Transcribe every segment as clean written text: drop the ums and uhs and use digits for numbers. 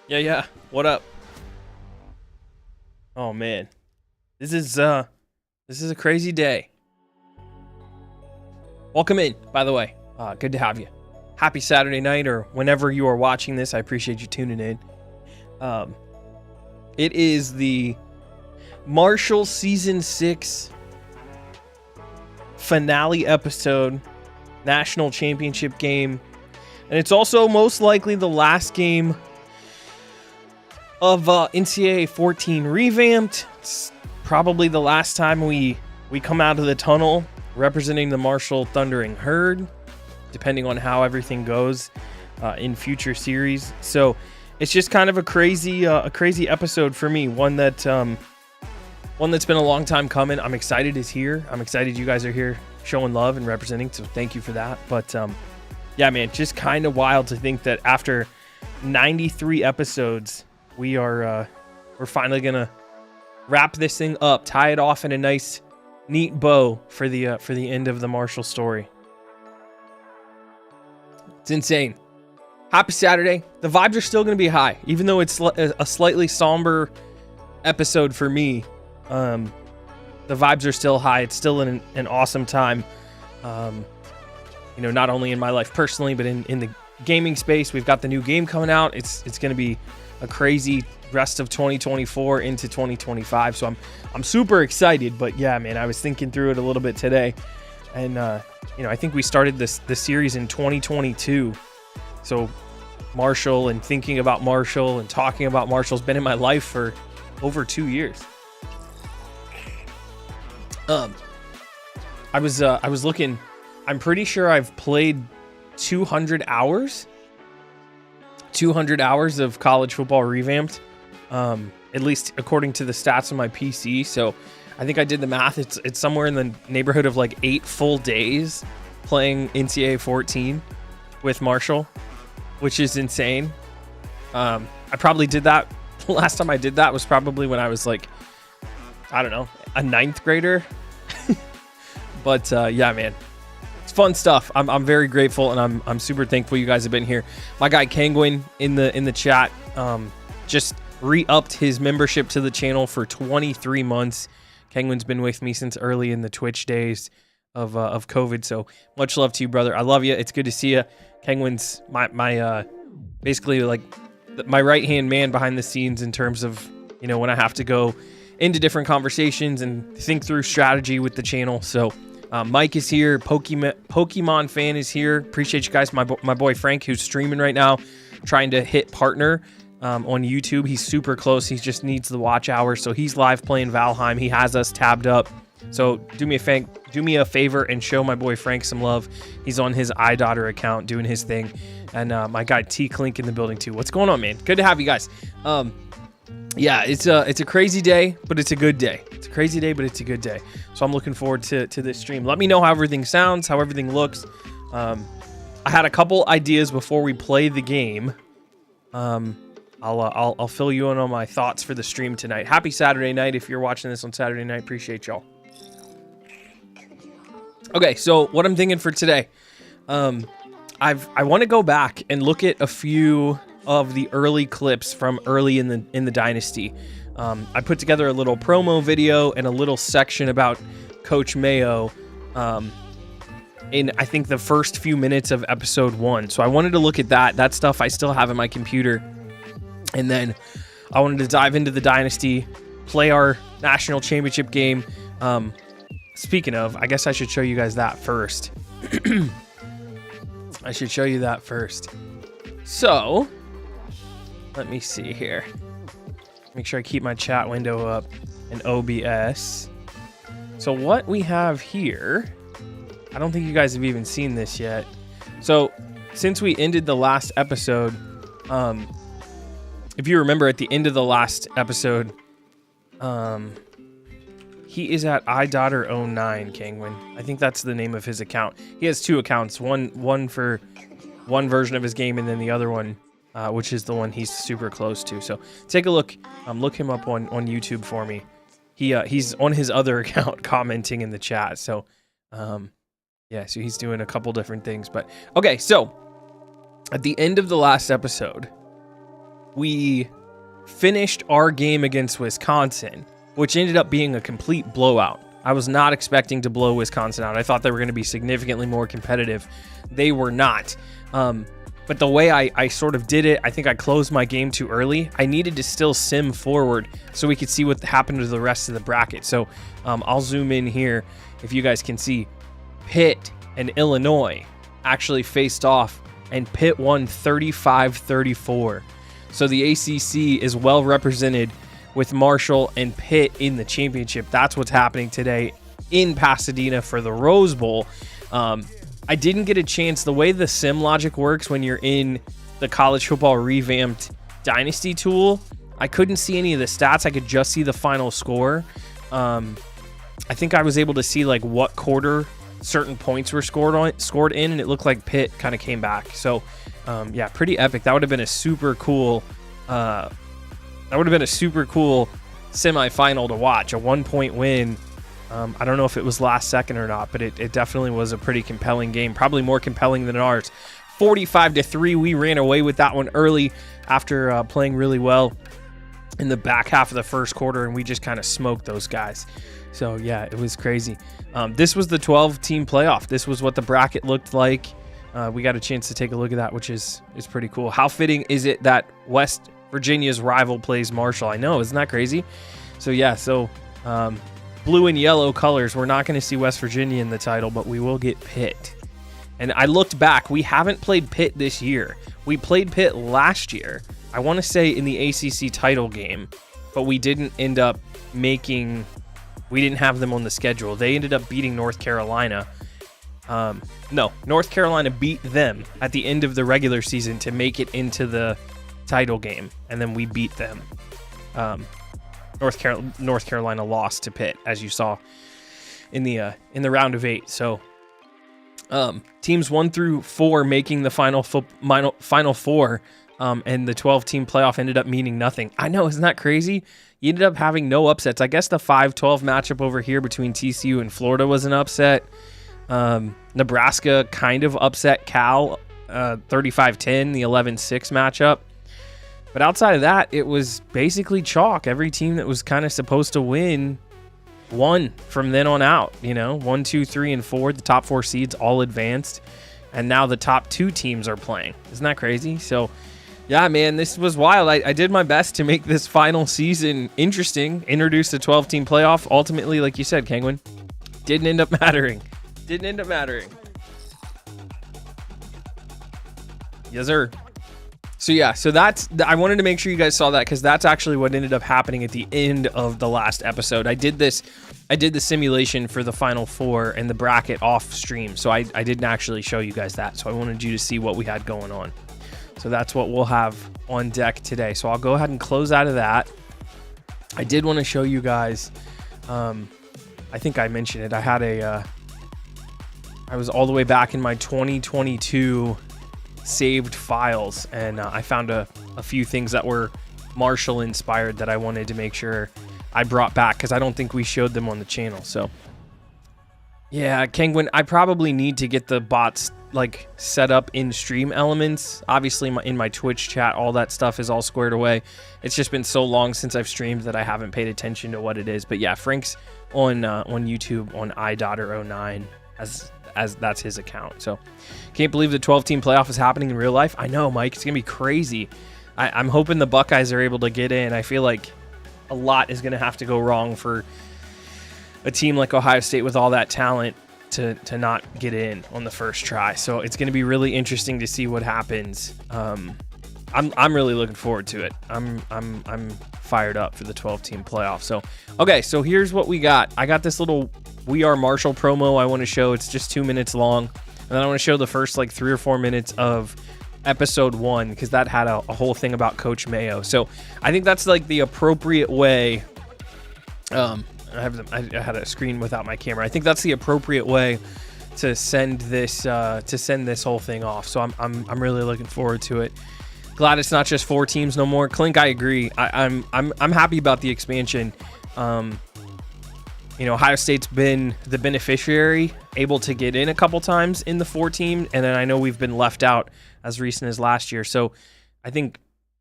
Yeah. What up? Oh man. This is a crazy day. Welcome in, by the way. Good to have you. Happy Saturday night, or whenever you are watching this. I appreciate you tuning in. It is the Marshall Season 6 finale episode, national championship game. And it's also most likely the last game of NCAA14 revamped. It's probably the last time we come out of the tunnel representing the Marshall Thundering Herd, depending on how everything goes in future series. So it's just kind of a crazy episode for me. One that's been a long time coming. I'm excited it's here. I'm excited you guys are here showing love and representing. So thank you for that. But yeah, man, just kind of wild to think that after 93 episodes, we're finally gonna wrap this thing up, tie it off in a nice, neat bow for the end of the Marshall story. It's insane. Happy Saturday. The vibes are still gonna be high, even though it's a slightly somber episode for me. The vibes are still high. It's still an awesome time. Not only in my life personally, but in the gaming space. We've got the new game coming out. It's gonna be a crazy rest of 2024 into 2025. So I'm super excited. But yeah, man, I was thinking through it a little bit today, and I think we started this series in 2022. So Marshall, and thinking about Marshall and talking about Marshall's been in my life for over 2 years. I was looking. I'm pretty sure I've played 200 hours of college football revamped, at least according to the stats on my PC. So I think I did the math. It's somewhere in the neighborhood of like 8 full days playing NCAA14 with Marshall, which is insane. I probably did that. The last time I did that was probably when I was like, I don't know, a 9th grader. But yeah, man. It's fun stuff. I'm very grateful, and I'm super thankful you guys have been here. My guy Kangwin in the chat just re-upped his membership to the channel for 23 months. Kangwin's been with me since early in the Twitch days of COVID. So much love to you, brother. I love you. It's good to see you. Kangwin's my basically like my right hand man behind the scenes in terms of when I have to go into different conversations and think through strategy with the channel. So. Mike is here. Pokemon fan is here. Appreciate you guys. My boy Frank, who's streaming right now, trying to hit partner on YouTube. He's super close. He just needs the watch hours. So he's live playing Valheim. He has us tabbed up. So do me a favor and show my boy Frank some love. He's on his iDaughter account doing his thing. And my guy T Clink in the building too. What's going on, man? Good to have you guys. Yeah, it's a crazy day, but it's a good day. It's a crazy day, but it's a good day. So I'm looking forward to this stream. Let me know how everything sounds, how everything looks. I had a couple ideas before we play the game. I'll fill you in on my thoughts for the stream tonight. Happy Saturday night if you're watching this on Saturday night. Appreciate y'all. Okay, so what I'm thinking for today, I want to go back and look at a few of the early clips from early in the Dynasty. I put together a little promo video and a little section about Coach Mayo in, I think, the first few minutes of episode 1. So I wanted to look at that stuff I still have in my computer. And then I wanted to dive into the Dynasty, play our national championship game. Speaking of, I guess I should show you guys that first. I should show you that first. So let me see here. Make sure I keep my chat window up in OBS. So what we have here, I don't think you guys have even seen this yet. So since we ended the last episode, if you remember at the end of the last episode, he is at iDaughter09, Kangwin. I think that's the name of his account. He has 2 accounts, one for one version of his game, and then the other one, which is the one he's super close to. So take a look. Look him up on YouTube for me. He's on his other account commenting in the chat. So yeah, so he's doing a couple different things. But okay, so at the end of the last episode, we finished our game against Wisconsin, which ended up being a complete blowout. I was not expecting to blow Wisconsin out. I thought they were going to be significantly more competitive. They were not. But the way I sort of did it, I think I closed my game too early. I needed to still sim forward so we could see what happened to the rest of the bracket. So I'll zoom in here if you guys can see. Pitt and Illinois actually faced off, and Pitt won 35-34. So the ACC is well represented with Marshall and Pitt in the championship. That's what's happening today in Pasadena for the Rose Bowl. I didn't get a chance. The way the sim logic works when you're in the college football revamped Dynasty tool, I couldn't see any of the stats. I could just see the final score. I think I was able to see like what quarter certain points were scored in, and it looked like Pitt kind of came back. So yeah, pretty epic. That would have been a super cool semifinal to watch. A 1-point win. I don't know if it was last second or not, but it definitely was a pretty compelling game, probably more compelling than ours. 45-3, we ran away with that one early after playing really well in the back half of the first quarter, and we just kind of smoked those guys. So yeah, it was crazy. This was the 12-team playoff. This was what the bracket looked like. We got a chance to take a look at that, which is pretty cool. How fitting is it that West Virginia's rival plays Marshall? I know, isn't that crazy? So yeah, blue and yellow colors. We're not going to see West Virginia in the title, but we will get Pitt. And I looked back. We haven't played Pitt this year. We played Pitt last year, I want to say in the ACC title game, but we didn't end up we didn't have them on the schedule. They ended up beating North Carolina. No, North Carolina beat them at the end of the regular season to make it into the title game, and then we beat them. North Carolina lost to Pitt, as you saw in the round of 8. So teams 1 through 4 making the final 4, and the 12-team playoff ended up meaning nothing. I know, isn't that crazy? You ended up having no upsets. I guess the 5-12 matchup over here between TCU and Florida was an upset. Nebraska kind of upset Cal 35-10, the 11-6 matchup. But outside of that, it was basically chalk. Every team that was kind of supposed to win won from then on out. 1, 2, 3, and 4, the top 4 seeds all advanced. And now the top 2 teams are playing. Isn't that crazy? So, yeah, man, this was wild. I did my best to make this final season interesting. Introduced a 12-team playoff. Ultimately, like you said, Kangwin, didn't end up mattering. Yes, sir. So yeah, I wanted to make sure you guys saw that, because that's actually what ended up happening at the end of the last episode. I did the simulation for the Final Four and the bracket off stream, so I didn't actually show you guys that. So I wanted you to see what we had going on. So that's what we'll have on deck today. So I'll go ahead and close out of that. I did want to show you guys, I think I mentioned it. I was all the way back in my 2022 saved files, and I found a few things that were Marshall inspired that I wanted to make sure I brought back, because I don't think we showed them on the channel. So yeah, Kangwin, I probably need to get the bots like set up in stream elements. Obviously in my Twitch chat, all that stuff is all squared away. It's just been so long since I've streamed that I haven't paid attention to what it is. But yeah, Frank's on YouTube on iDaughter09 as that's his account. So can't believe the 12-team playoff is happening in real life. I know, Mike, it's gonna be crazy. I'm hoping the Buckeyes are able to get in. I feel like a lot is gonna have to go wrong for a team like Ohio State with all that talent to not get in on the first try. So it's gonna be really interesting to see what happens. I'm really looking forward to it. I'm fired up for the 12-team playoff. So okay, so here's what we got. I got this little We Are Marshall promo I want to show. It's just 2 minutes long, and then I want to show the first like 3 or 4 minutes of episode 1, because that had a whole thing about Coach Mayo. So I think that's like the appropriate way. I had a screen without my camera. I think that's the appropriate way to send this whole thing off. So I'm really looking forward to it. Glad it's not just 4 teams no more. Clink, I agree. I'm happy about the expansion. Ohio State's been the beneficiary, able to get in a couple times in the 4 team, and then I know we've been left out as recent as last year. So I think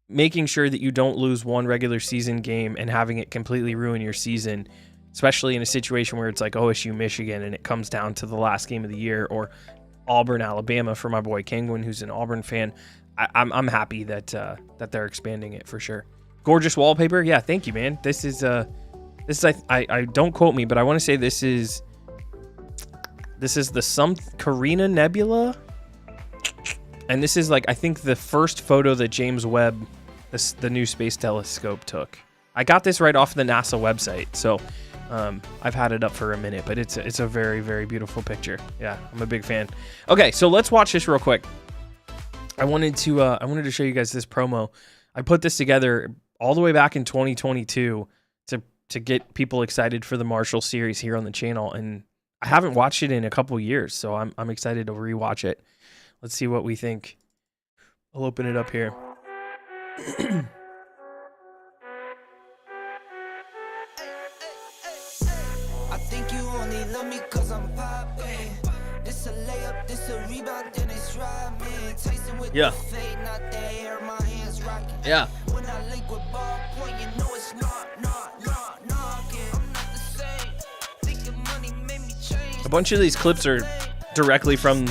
making sure that you don't lose one regular season game and having it completely ruin your season, especially in a situation where it's like OSU, Michigan, and it comes down to the last game of the year, or Auburn, Alabama for my boy Kangwin, who's an Auburn fan. I'm happy that that they're expanding it for sure. Gorgeous wallpaper. Yeah, thank you, man. This is I don't quote me, but I want to say this is the Carina Nebula. And this is like, I think, the first photo that James Webb, the new space telescope, took. I got this right off the NASA website, so I've had it up for a minute, but it's a very, very beautiful picture. Yeah, I'm a big fan. Okay, so let's watch this real quick. I wanted to show you guys this promo. I put this together all the way back in 2022 to get people excited for the Marshall series here on the channel, and I haven't watched it in a couple years, so I'm excited to rewatch it. Let's see what we think. I'll open it up here. I think you only love me 'cause I'm popping. This a layup, this a rebound, then it's robbing. Tyson with the fade, not the air, my hands rocking. Yeah. When I link with ball point, you know it's not knocking. I'm not the same. Thinking money made me change. A bunch of these clips are directly from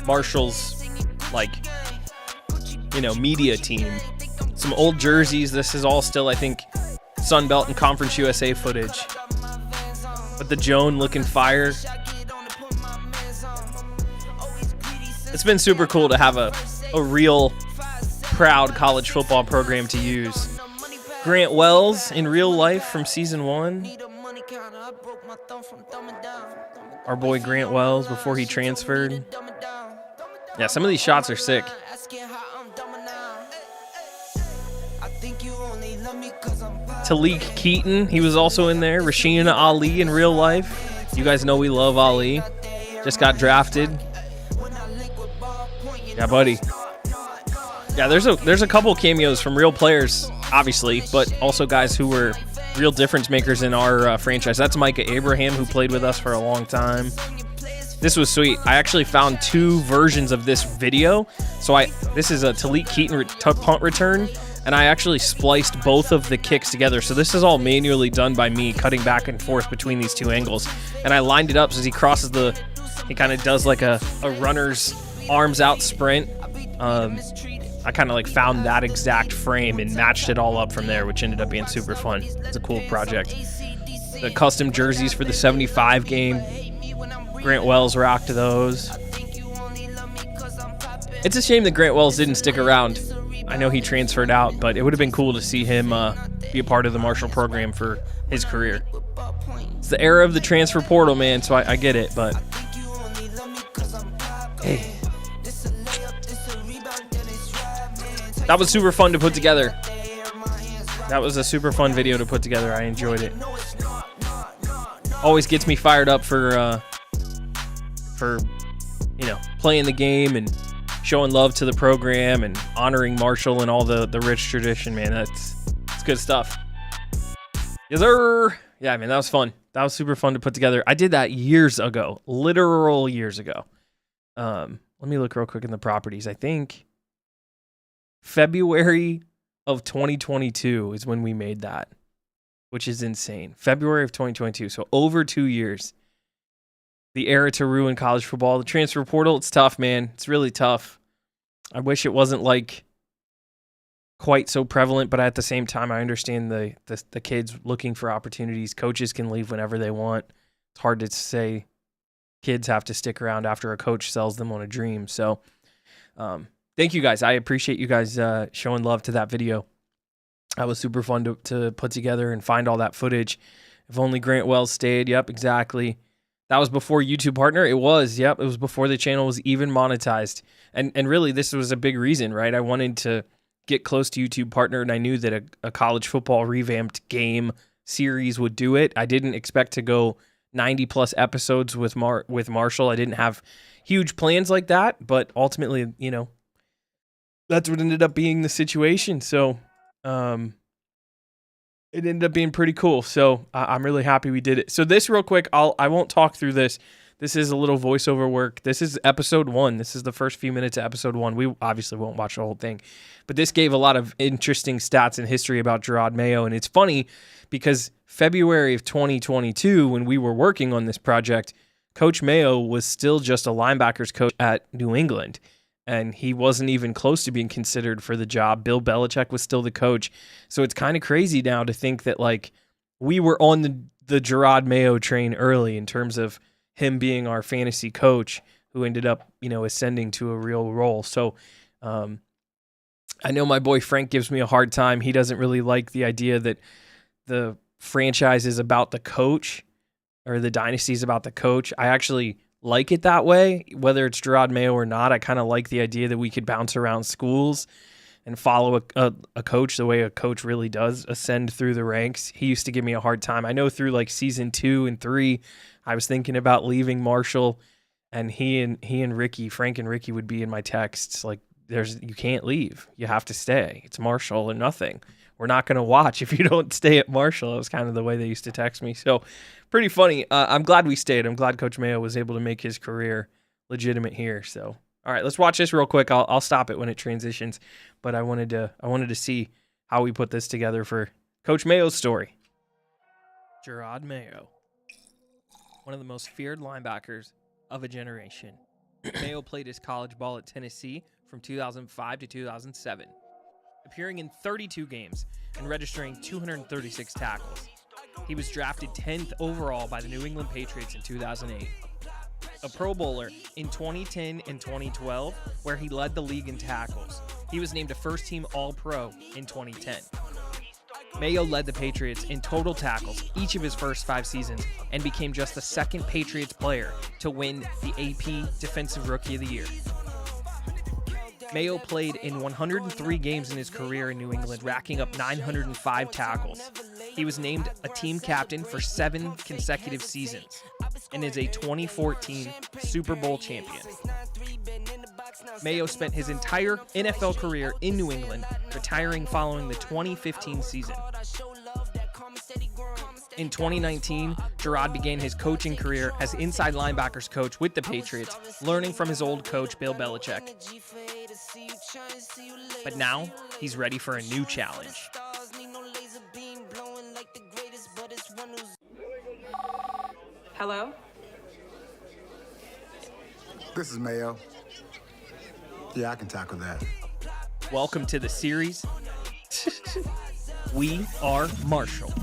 Marshall's, like, you know, media team. Some old jerseys. This is all still, I think, Sun Belt and Conference USA footage. But the Joan looking fire. It's been super cool to have a real proud college football program to use. Grant Wells in real life from season 1. Our boy Grant Wells before he transferred. Yeah, some of these shots are sick. Talik Keaton, he was also in there. Rashina Ali in real life. You guys know we love Ali. Just got drafted. Yeah, buddy. Yeah, there's a couple cameos from real players, obviously, but also guys who were real difference makers in our franchise. That's Micah Abraham, who played with us for a long time. This was sweet. I actually found 2 versions of this video. So this is a Talik Keaton punt return, and I actually spliced both of the kicks together. So this is all manually done by me, cutting back and forth between these 2 angles. And I lined it up so as he crosses he kind of does like a runner's arms out sprint. I kind of like found that exact frame and matched it all up from there, which ended up being super fun. It's a cool project. The custom jerseys for the 75 game. Grant Wells rocked those. It's a shame that Grant Wells didn't stick around. I know he transferred out, but it would have been cool to see him be a part of the Marshall program for his career. It's the era of the transfer portal, man, so I get it, but hey. That was super fun to put together. That was a super fun video to put together. I enjoyed it. Always gets me fired up for you know, playing the game and showing love to the program and honoring Marshall and all the rich tradition, man. It's good stuff. Yes, sir. Yeah, man, that was fun. That was super fun to put together. I did that years ago, literal years ago. Let me look real quick in the properties. I think February of 2022 is when we made that, which is insane. February of 2022, so over 2 years. The era to ruin college football. The transfer portal, it's tough, man. It's really tough. I wish it wasn't like quite so prevalent, but at the same time, I understand the kids looking for opportunities. Coaches can leave whenever they want. It's hard to say kids have to stick around after a coach sells them on a dream. So thank you guys. I appreciate you guys showing love to that video. That was super fun to put together and find all that footage. If only Grant Wells stayed. Yep, exactly. That was before YouTube Partner. It was. Yep, it was before the channel was even monetized. And really, this was a big reason, right? I wanted to get close to YouTube Partner, and I knew that a college football revamped game series would do it. I didn't expect to go 90-plus episodes with Marshall. I didn't have huge plans like that, but ultimately, you know, that's what ended up being the situation. So it ended up being pretty cool. So I'm really happy we did it. So this real quick, I won't talk through this. This is a little voiceover work. This is episode 1. This is the first few minutes of episode 1. We obviously won't watch the whole thing, but this gave a lot of interesting stats and history about Jerod Mayo. And it's funny because February of 2022, when we were working on this project, Coach Mayo was still just a linebackers coach at New England, and he wasn't even close to being considered for the job. Bill Belichick was still the coach. So it's kind of crazy now to think that like we were on the Jerod Mayo train early in terms of him being our fantasy coach who ended up, ascending to a real role. So I know my boy Frank gives me a hard time. He doesn't really like the idea that the franchise is about the coach or the dynasty is about the coach. I actually like it that way, whether it's Jerod Mayo or not. I kind of like the idea that we could bounce around schools and follow a coach the way a coach really does ascend through the ranks. He used to give me a hard time. I know through like season 2 and 3, I was thinking about leaving Marshall, and he and Ricky, Frank and Ricky would be in my texts like, you can't leave. You have to stay. It's Marshall or nothing. We're not going to watch if you don't stay at Marshall. It was kind of the way they used to text me. So pretty funny. I'm glad we stayed. I'm glad Coach Mayo was able to make his career legitimate here. So, all right, let's watch this real quick. I'll stop it when it transitions, but I wanted to see how we put this together for Coach Mayo's story. Jerod Mayo, one of the most feared linebackers of a generation. Mayo played his college ball at Tennessee from 2005 to 2007, appearing in 32 games and registering 236 tackles. He was drafted 10th overall by the New England Patriots in 2008. A Pro Bowler in 2010 and 2012, where he led the league in tackles. He was named a first-team All-Pro in 2010. Mayo led the Patriots in total tackles each of his first 5 seasons and became just the second Patriots player to win the AP Defensive Rookie of the Year. Mayo played in 103 games in his career in New England, racking up 905 tackles. He was named a team captain for 7 consecutive seasons and is a 2014 Super Bowl champion. Mayo spent his entire NFL career in New England, retiring following the 2015 season. In 2019, Jerod began his coaching career as inside linebackers coach with the Patriots, learning from his old coach, Bill Belichick. But now, he's ready for a new challenge. Hello? This is Mayo. Yeah, I can tackle that. Welcome to the series. We are Marshall.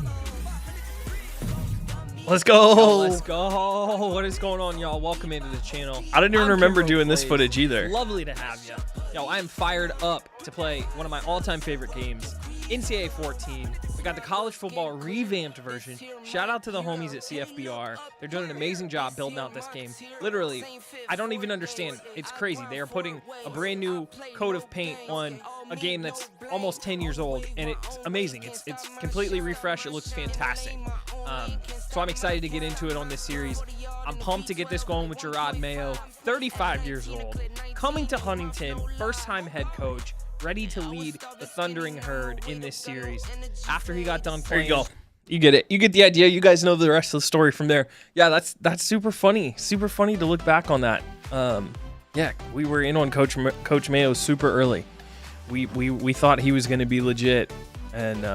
Let's go. Let's go. What is going on, y'all? Welcome into the channel. I didn't even remember doing this footage either. Lovely to have you. Yo, I am fired up to play one of my all-time favorite games, NCAA14. We got the college football revamped version. Shout out to the homies at CFBR. They're doing an amazing job building out this game. Literally, I don't even understand. It's crazy. They are putting a brand new coat of paint on a game that's almost 10 years old, and it's amazing. It's completely refreshed. It looks fantastic. So I'm excited to get into it on this series. I'm pumped to get this going with Jerod Mayo, 35 years old, coming to Huntington, first-time head coach, ready to lead the Thundering Herd in this series. After he got done playing. There you go. You get it. You get the idea. You guys know the rest of the story from there. Yeah, that's super funny. Super funny to look back on that. Yeah, we were in on Coach Mayo super early. We thought he was going to be legit, and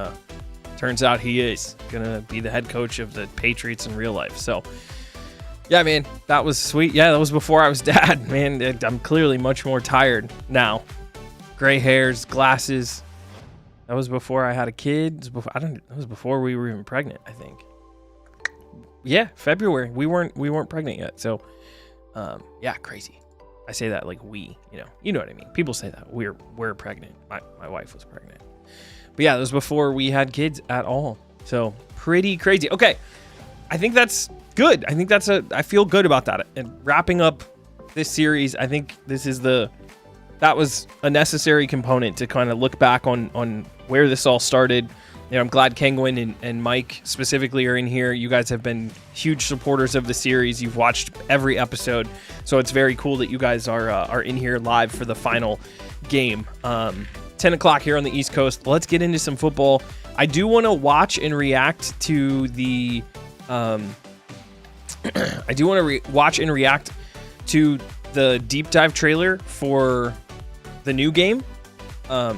turns out he is going to be the head coach of the Patriots in real life. So, yeah, man, that was sweet. Yeah, that was before I was dad, man. I'm clearly much more tired now. Gray hairs, glasses. That was before I had a kid. That was before we were even pregnant, I think. Yeah, February. We weren't pregnant yet. So, yeah, crazy. I say that like you know what I mean. People say that we're pregnant. My wife was pregnant. But yeah, that was before we had kids at all. So pretty crazy. Okay, I think that's good. I feel good about that. And wrapping up this series, I think that was a necessary component to kind of look back on where this all started. You know, I'm glad Kengwin and Mike specifically are in here. You guys have been huge supporters of the series. You've watched every episode, so it's very cool that you guys are in here live for the final game. 10 o'clock here on the East Coast. Let's get into some football. I do want to watch and react to the I do want to watch and react to the deep dive trailer for the new game. I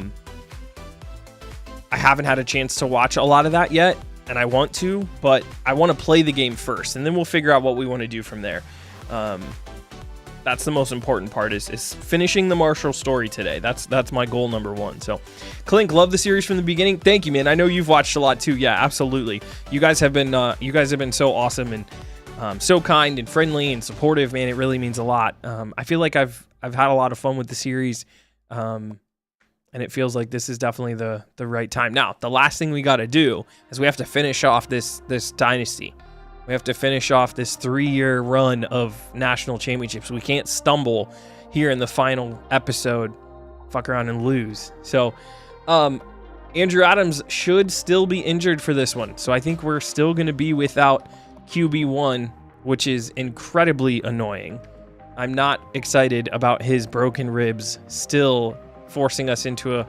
haven't had a chance to watch a lot of that yet, and I want to, but I want to play the game first, and then we'll figure out what we want to do from there. That's the most important part is finishing the Marshall story today. That's my goal number one. So, Clink, love the series from the beginning. Thank you, man. I know you've watched a lot too. Yeah, absolutely. You guys have been so awesome and so kind and friendly and supportive, man. It really means a lot. I feel like I've had a lot of fun with the series, and it feels like this is definitely the right time. Now, the last thing we got to do is we have to finish off this dynasty. We have to finish off this 3-year run of national championships. We can't stumble here in the final episode, fuck around and lose. So, Andrew Adams should still be injured for this one. So I think we're still going to be without QB1, which is incredibly annoying. I'm not excited about his broken ribs still forcing us into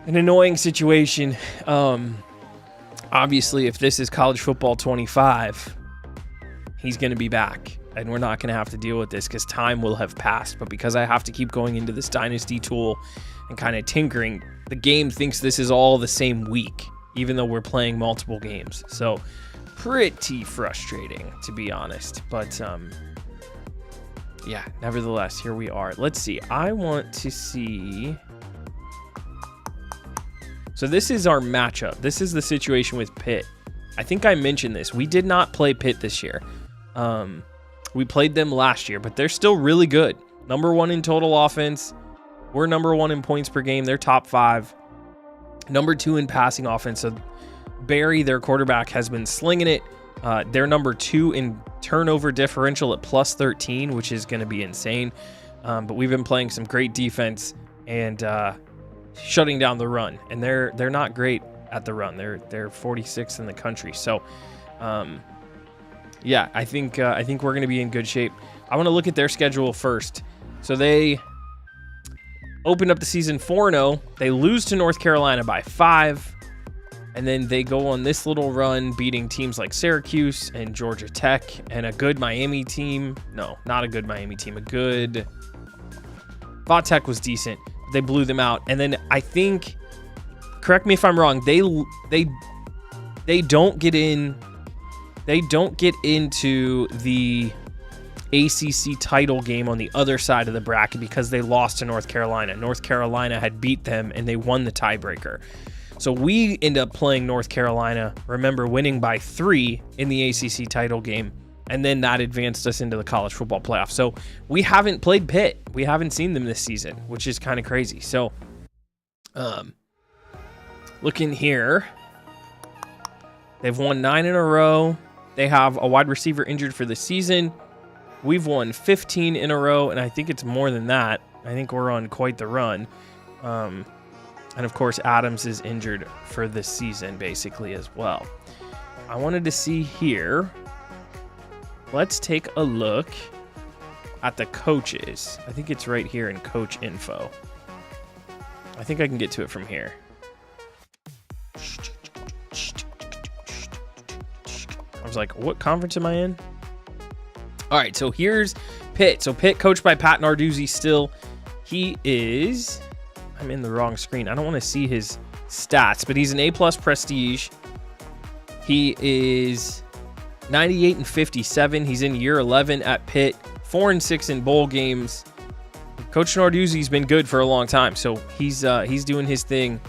an annoying situation. Obviously, if this is college football 25, he's going to be back, and we're not going to have to deal with this because time will have passed. But because I have to keep going into this dynasty tool and kind of tinkering, the game thinks this is all the same week, even though we're playing multiple games. So pretty frustrating, to be honest. But yeah, nevertheless, here we are. Let's see. I want to see... So this is our matchup. This is the situation with Pitt. I think I mentioned this. We did not play Pitt this year. We played them last year, but they're still really good. Number 1 in total offense. We're number 1 in points per game. They're top 5. Number 2 in passing offense. So Barry, their quarterback, has been slinging it. They're number 2 in turnover differential at plus 13, which is going to be insane. But we've been playing some great defense and shutting down the run, and they're not great at the run. They're 46th in the country. So, yeah, I think we're going to be in good shape. I want to look at their schedule first. So they opened up the season 4-0. They lose to North Carolina by 5, and then they go on this little run, beating teams like Syracuse and Georgia Tech and a good Miami team. No, not a good Miami team. A good Va Tech was decent. They blew them out, and then I think, correct me if I'm wrong, they don't get in. They don't get into the ACC title game on the other side of the bracket because they lost to North Carolina. North Carolina had beat them, and they won the tiebreaker. So we end up playing North Carolina. Remember, winning by 3 in the ACC title game. And then that advanced us into the college football playoff. So we haven't played Pitt. We haven't seen them this season, which is kind of crazy. So looking here, they've won 9 in a row. They have a wide receiver injured for the season. We've won 15 in a row, and I think it's more than that. I think we're on quite the run. And of course, Adams is injured for this season, basically, as well. I wanted to see here. Let's take a look at the coaches. I think it's right here in coach info. I think I can get to it from here. I was like, what conference am I in? All right, so here's Pitt. So Pitt, coached by Pat Narduzzi still. He is... I'm in the wrong screen. I don't want to see his stats, but he's an A+ prestige. He is 98 and 57. He's in year 11 at Pitt. 4-6 in bowl games. Coach Narduzzi's been good for a long time, so he's doing his thing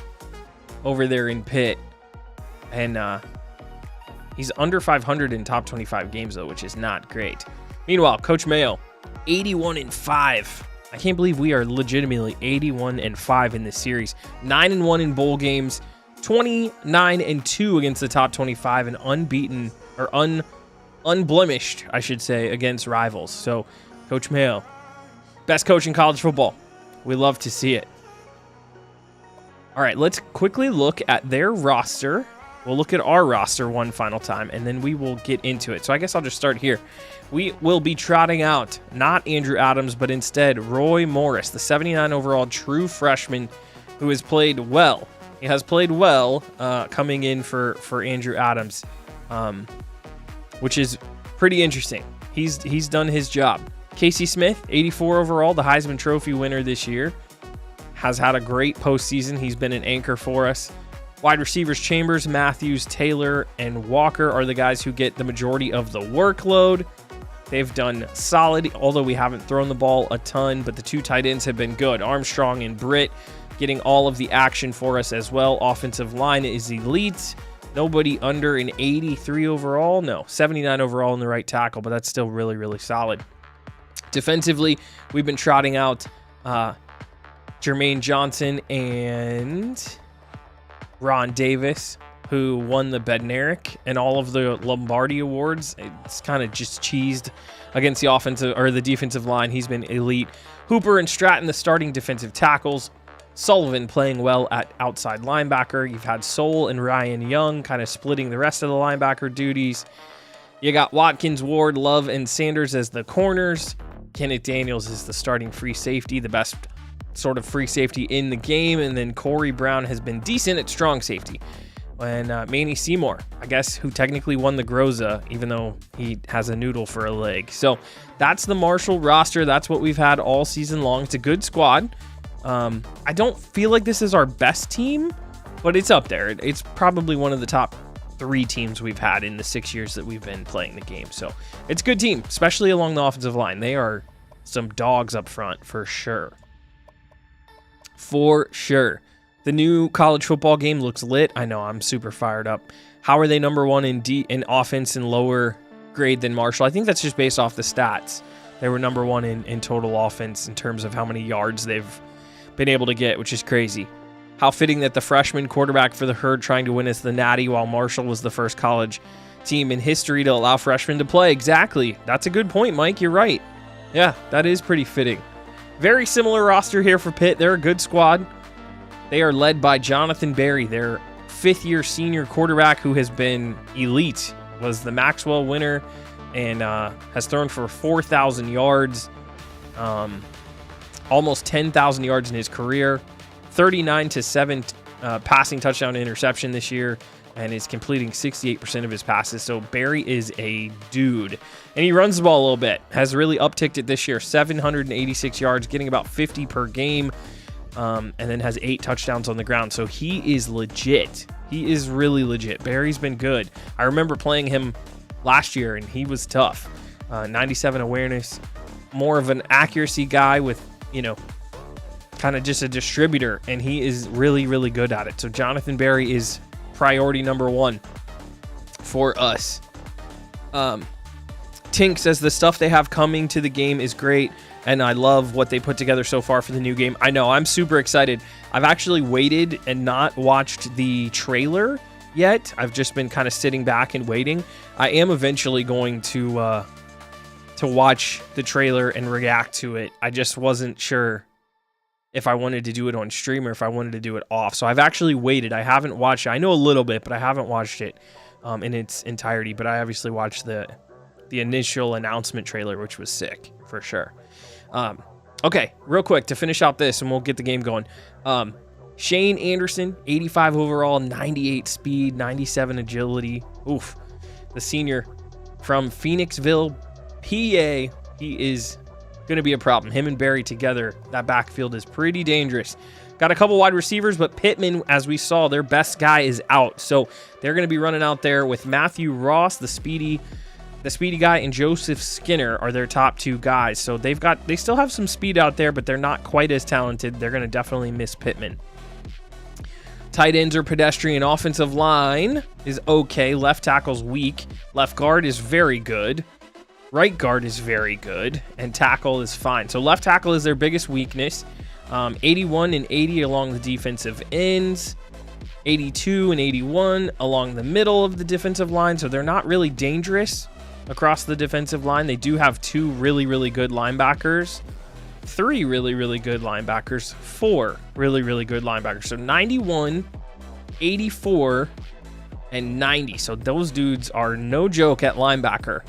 over there in Pitt, and he's under 500 in top 25 games though, which is not great. Meanwhile, Coach Mayo, 81 and 5. I can't believe we are legitimately 81 and 5 in this series. 9-1 in bowl games, 29 and 2 against the top 25, and unbeaten or unblemished, I should say, against rivals. So, Coach Mayo, best coach in college football. We love to see it. All right, let's quickly look at their roster. We'll look at our roster one final time, and then we will get into it. So I guess I'll just start here. We will be trotting out not Andrew Adams, but instead Roy Morris, the 79 overall true freshman who has played well. He has played well coming in for Andrew Adams, which is pretty interesting. He's done his job. Casey Smith, 84 overall, the Heisman Trophy winner this year, has had a great postseason. He's been an anchor for us. Wide receivers Chambers, Matthews, Taylor, and Walker are the guys who get the majority of the workload. They've done solid, although we haven't thrown the ball a ton, but the 2 tight ends have been good. Armstrong and Britt getting all of the action for us as well. Offensive line is elite. Nobody under an 83 overall. No, 79 overall in the right tackle, but that's still really, really solid. Defensively, we've been trotting out Jermaine Johnson and Ron Davis, who won the Bednarik and all of the Lombardi awards. It's kind of just cheesed against the offensive or the defensive line. He's been elite. Hooper and Stratton, the starting defensive tackles. Sullivan playing well at outside linebacker. You've had Soul and Ryan Young kind of splitting the rest of the linebacker duties. You got Watkins, Ward, Love, and Sanders as the corners. Kenneth Daniels is the starting free safety, the best sort of free safety in the game. And then Corey Brown has been decent at strong safety. And Manny Seymour, I guess, who technically won the Groza, even though he has a noodle for a leg. So that's the Marshall roster. That's what we've had all season long. It's a good squad. I don't feel like this is our best team, but it's up there. It's probably one of the top 3 teams we've had in the 6 years that we've been playing the game. So it's a good team, especially along the offensive line. They are some dogs up front for sure. For sure. The new college football game looks lit. I know, I'm super fired up. How are they number 1 in offense and lower grade than Marshall? I think that's just based off the stats. They were number 1 in total offense in terms of how many yards they've been able to get, which is crazy. How fitting that the freshman quarterback for the Herd trying to win us the Natty while Marshall was the first college team in history to allow freshmen to play. Exactly. That's a good point, Mike. You're right. Yeah, that is pretty fitting. Very similar roster here for Pitt. They're a good squad. They are led by Jonathan Berry, their 5th-year senior quarterback who has been elite, was the Maxwell winner, and has thrown for 4,000 yards. Almost 10,000 yards in his career, 39-7 passing touchdown to interception this year, and is completing 68% of his passes. So Barry is a dude, and he runs the ball a little bit. Has really upticked it this year, 786 yards, getting about 50 per game, and then has 8 touchdowns on the ground. So he is legit. He is really legit. Barry's been good. I remember playing him last year, and he was tough. 97 awareness, more of an accuracy guy with, kind of just a distributor, and he is really, really good at it. So Jonathan Berry is priority number 1 for us. Tink says the stuff they have coming to the game is great, and I love what they put together so far for the new game. I know, I'm super excited. I've actually waited and not watched the trailer yet. I've just been kind of sitting back and waiting. I am eventually going to watch the trailer and react to it. I just wasn't sure if I wanted to do it on stream or if I wanted to do it off. So I've actually waited. I haven't watched it. I know a little bit, but I haven't watched it in its entirety. But I obviously watched the initial announcement trailer, which was sick for sure. Okay, real quick to finish out this, and we'll get the game going. Shane Anderson, 85 overall, 98 speed, 97 agility. Oof. The senior from Phoenixville, PA. He is going to be a problem. Him and Barry together, that backfield is pretty dangerous. Got a couple wide receivers, but Pittman, as we saw, their best guy is out. So they're going to be running out there with Matthew Ross, the speedy guy, and Joseph Skinner are their top 2 guys. So they still have some speed out there, but they're not quite as talented. They're going to definitely miss Pittman. Tight ends are pedestrian. Offensive line is okay. Left tackle's weak. Left guard is very good. Right guard is very good. And tackle is fine. So left tackle is their biggest weakness. 81 and 80 along the defensive ends. 82 and 81 along the middle of the defensive line. So they're not really dangerous across the defensive line. They do have 2 really, really good linebackers. 3 really, really good linebackers. 4 really, really good linebackers. So 91, 84, and 90. So those dudes are no joke at linebacker.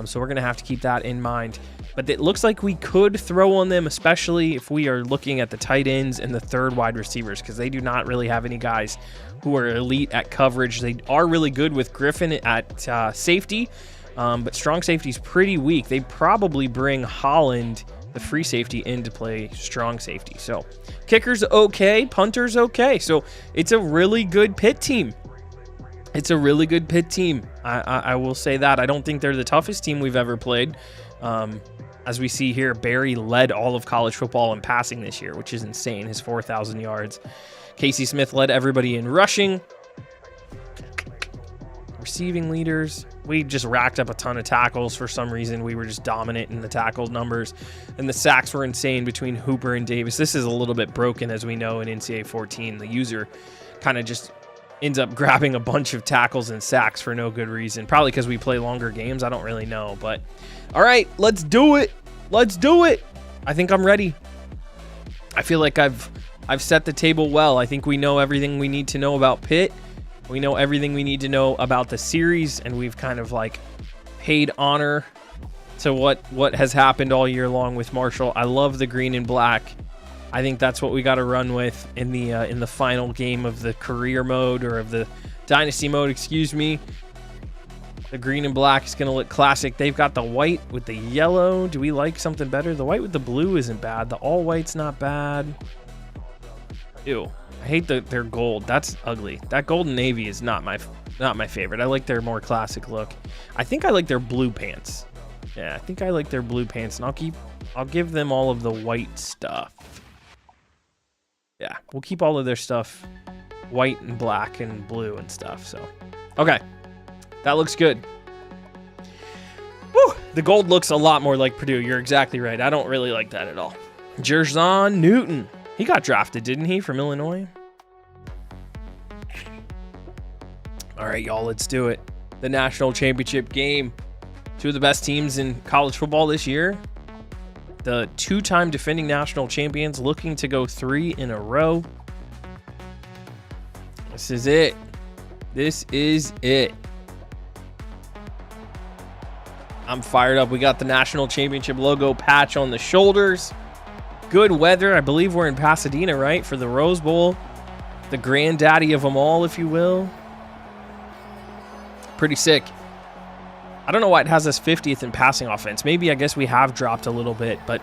So we're going to have to keep that in mind. But it looks like we could throw on them, especially if we are looking at the tight ends and the 3rd wide receivers, because they do not really have any guys who are elite at coverage. They are really good with Griffin at safety, But strong safety's pretty weak. They probably bring Holland, the free safety, in to play strong safety. So kicker's okay, punter's okay. So it's a really good Pitt team. It's a really good Pitt team. I will say that. I don't think they're the toughest team we've ever played. As we see here, Barry led all of college football in passing this year, which is insane, his 4,000 yards. Casey Smith led everybody in rushing. Receiving leaders, we just racked up a ton of tackles for some reason. We were just dominant in the tackle numbers. And the sacks were insane between Hooper and Davis. This is a little bit broken, as we know, in NCAA14. The user kind of just ends up grabbing a bunch of tackles and sacks for no good reason. Probably because we play longer games. I don't really know. But all right, let's do it. Let's do it. I think I'm ready. I feel like I've set the table well. I think we know everything we need to know about Pitt. We know everything we need to know about the series, and we've kind of like paid honor to what has happened all year long with Marshall. I love the green and black. I think that's what we got to run with in the final game of the career mode, or of the dynasty mode, excuse me. The green and black is going to look classic. They've got the white with the yellow. Do we like something better? The white with the blue isn't bad. The all white's not bad. Ew. I hate their gold. That's ugly. That golden navy is not my favorite. I like their more classic look. I think I like their blue pants. Yeah, I think I like their blue pants, and I'll give them all of the white stuff. Yeah, we'll keep all of their stuff white and black and blue and stuff. So, okay, that looks good. Woo! The gold looks a lot more like Purdue. You're exactly right. I don't really like that at all. Jerzon Newton. He got drafted, didn't he, from Illinois? All right, y'all, let's do it. The national championship game. Two of the best teams in college football this year. The two-time defending national champions looking to go 3 in a row. This is it. This is it. I'm fired up. We got the national championship logo patch on the shoulders. Good weather. I believe we're in Pasadena, right? For the Rose Bowl. The granddaddy of them all, if you will. Pretty sick. I don't know why it has us 50th in passing offense. Maybe I guess we have dropped a little bit, but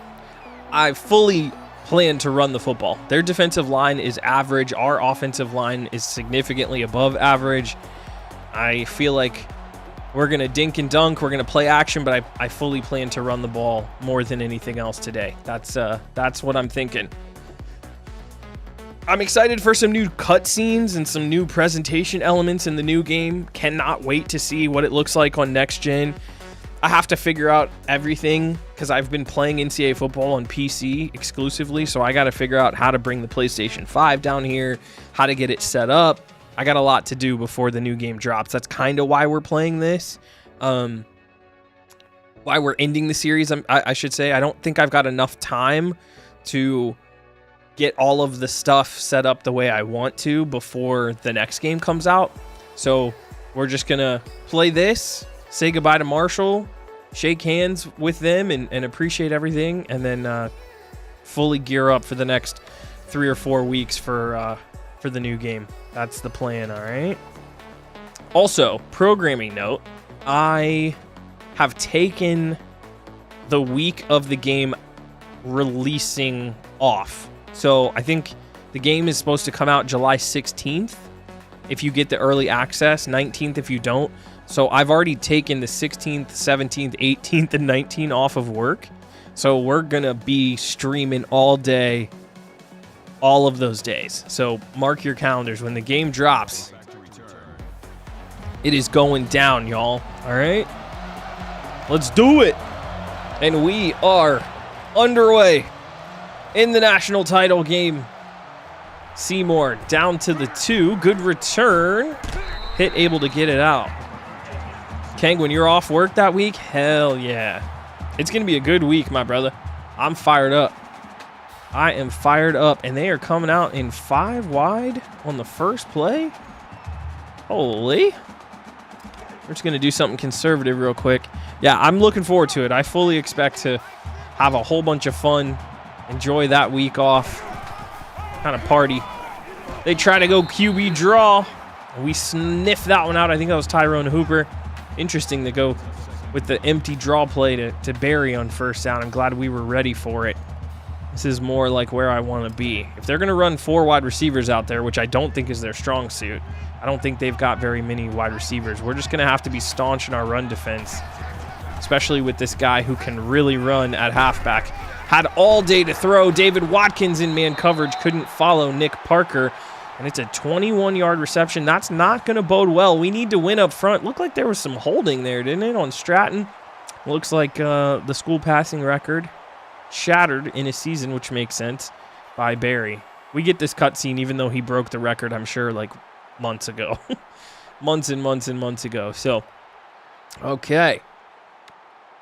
I fully plan to run the football. Their defensive line is average. Our offensive line is significantly above average. I feel like we're going to dink and dunk. We're going to play action, but I fully plan to run the ball more than anything else today. That's what I'm thinking. I'm excited for some new cutscenes and some new presentation elements in the new game. Cannot wait to see what it looks like on next gen. I have to figure out everything because I've been playing NCAA football on PC exclusively, so I got to figure out how to bring the PlayStation 5 down here, how to get it set up. I got a lot to do before the new game drops. That's kind of why we're playing this. Why we're ending the series, I should say. I don't think I've got enough time to get all of the stuff set up the way I want to before the next game comes out. So we're just going to play this, say goodbye to Marshall, shake hands with them, and appreciate everything, and then fully gear up for the next 3 or 4 weeks for the new game. That's the plan, all right? Also, programming note, I have taken the week of the game releasing off. So I think the game is supposed to come out July 16th if you get the early access, 19th if you don't. So I've already taken the 16th, 17th, 18th, and 19th off of work. So we're going to be streaming all day, all of those days. So mark your calendars. When the game drops, it is going down, y'all. All right? Let's do it. And we are underway in the national title game. Seymour down to the 2. Good return. Pitt able to get it out. Kang, when you're off work that week, hell yeah. It's going to be a good week, my brother. I'm fired up. I am fired up. And they are coming out in 5 wide on the first play. Holy. We're just going to do something conservative real quick. Yeah, I'm looking forward to it. I fully expect to have a whole bunch of fun. Enjoy that week off. Kind of party. They try to go QB draw. We sniff that one out. I think that was Tyrone Hooper. Interesting to go with the empty draw play to Barry on first down. I'm glad we were ready for it. This is more like where I want to be. If they're going to run 4 wide receivers out there, which I don't think is their strong suit, I don't think they've got very many wide receivers. We're just going to have to be staunch in our run defense, especially with this guy who can really run at halfback. Had all day to throw. David Watkins in man coverage couldn't follow Nick Parker, and it's a 21-yard reception. That's not going to bode well. We need to win up front. Looked like there was some holding there, didn't it, on Stratton? Looks like the school passing record shattered in a season, which makes sense, by Barry. We get this cutscene even though he broke the record, I'm sure, like months ago. Months and months and months ago. So, okay.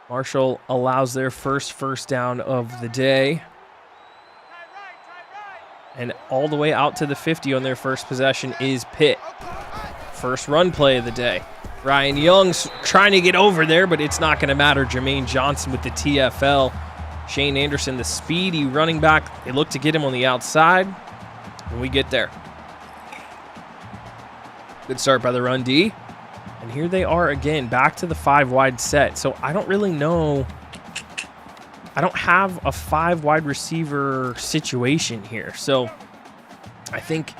Marshall allows their first down of the day. And all the way out to the 50 on their first possession is Pitt. First run play of the day. Ryan Young's trying to get over there, but it's not going to matter. Jermaine Johnson with the TFL. Shane Anderson, the speedy running back. They look to get him on the outside, and we get there. Good start by the run D. And here they are again, back to the 5-wide set. So I don't really know. I don't have a 5-wide receiver situation here. So I think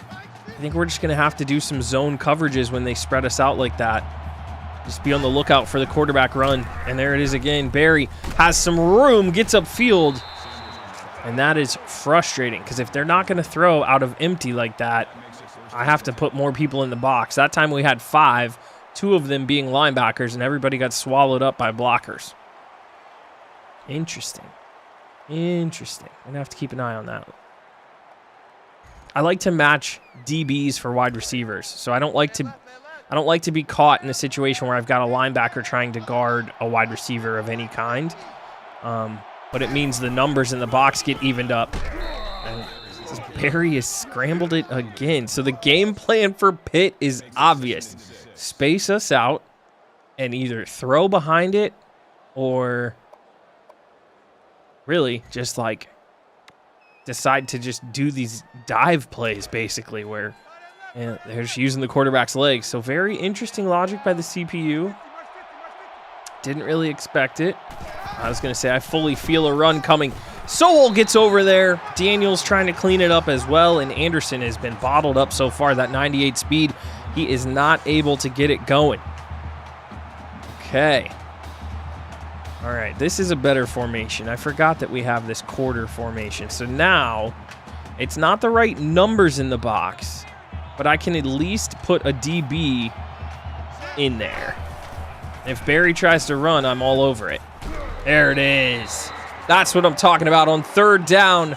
we're just going to have to do some zone coverages when they spread us out like that. Just be on the lookout for the quarterback run. And there it is again. Barry has some room, gets upfield. And that is frustrating because if they're not going to throw out of empty like that, I have to put more people in the box. That time we had 5, 2 of them being linebackers, and everybody got swallowed up by blockers. Interesting. I'm going to have to keep an eye on that. I like to match DBs for wide receivers. So I don't like to be caught in a situation where I've got a linebacker trying to guard a wide receiver of any kind. But it means the numbers in the box get evened up. And Barry has scrambled it again. So the game plan for Pitt is obvious. Space us out and either throw behind it or really just like decide to just do these dive plays basically where they're just using the quarterback's legs. So very interesting logic by the CPU. Didn't really expect it. I was going to say I fully feel a run coming. Sowell gets over there. Daniels trying to clean it up as well, and Anderson has been bottled up so far. That 98 speed, he is not able to get it going. Okay. All right, this is a better formation. I forgot that we have this quarter formation. So now it's not the right numbers in the box, but I can at least put a DB in there. If Barry tries to run, I'm all over it. There it is. That's what I'm talking about on 3rd down.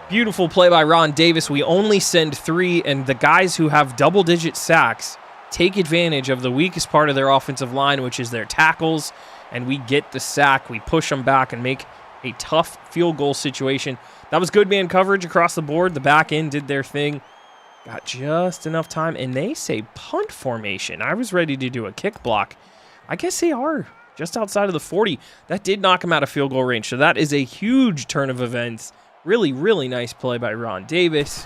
Beautiful play by Ron Davis. We only send 3, and the guys who have double-digit sacks take advantage of the weakest part of their offensive line, which is their tackles, and we get the sack. We push them back and make a tough field goal situation. That was good man coverage across the board. The back end did their thing. Got just enough time, and they say punt formation. I was ready to do a kick block. I guess they are just outside of the 40. That did knock him out of field goal range, so that is a huge turn of events. Really, really nice play by Ron Davis.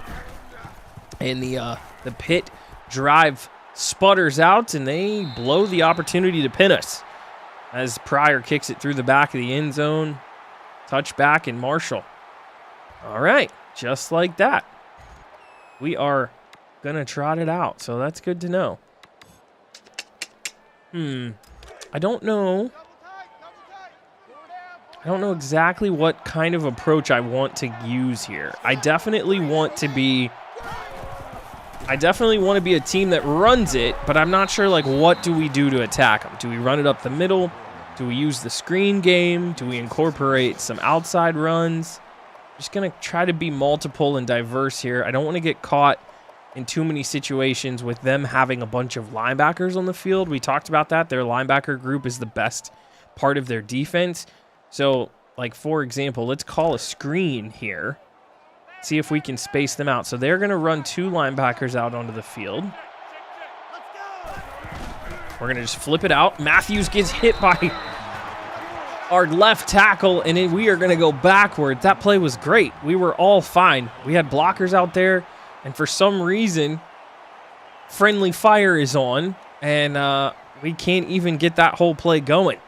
And the Pitt drive sputters out, and they blow the opportunity to pin us as Pryor kicks it through the back of the end zone. Touchback and Marshall. All right, just like that. We are going to trot it out, so that's good to know. I don't know exactly what kind of approach I want to use here. I definitely want to be a team that runs it, but I'm not sure, like, what do we do to attack them? Do we run it up the middle? Do we use the screen game? Do we incorporate some outside runs? Just going to try to be multiple and diverse here. I don't want to get caught in too many situations with them having a bunch of linebackers on the field. We talked about that. Their linebacker group is the best part of their defense. So, like, for example, let's call a screen here. See if we can space them out. So they're going to run 2 linebackers out onto the field. We're going to just flip it out. Matthews gets hit by our left tackle, and then we are going to go backward. That play was great. We were all fine. We had blockers out there, and for some reason, friendly fire is on, and we can't even get that whole play going.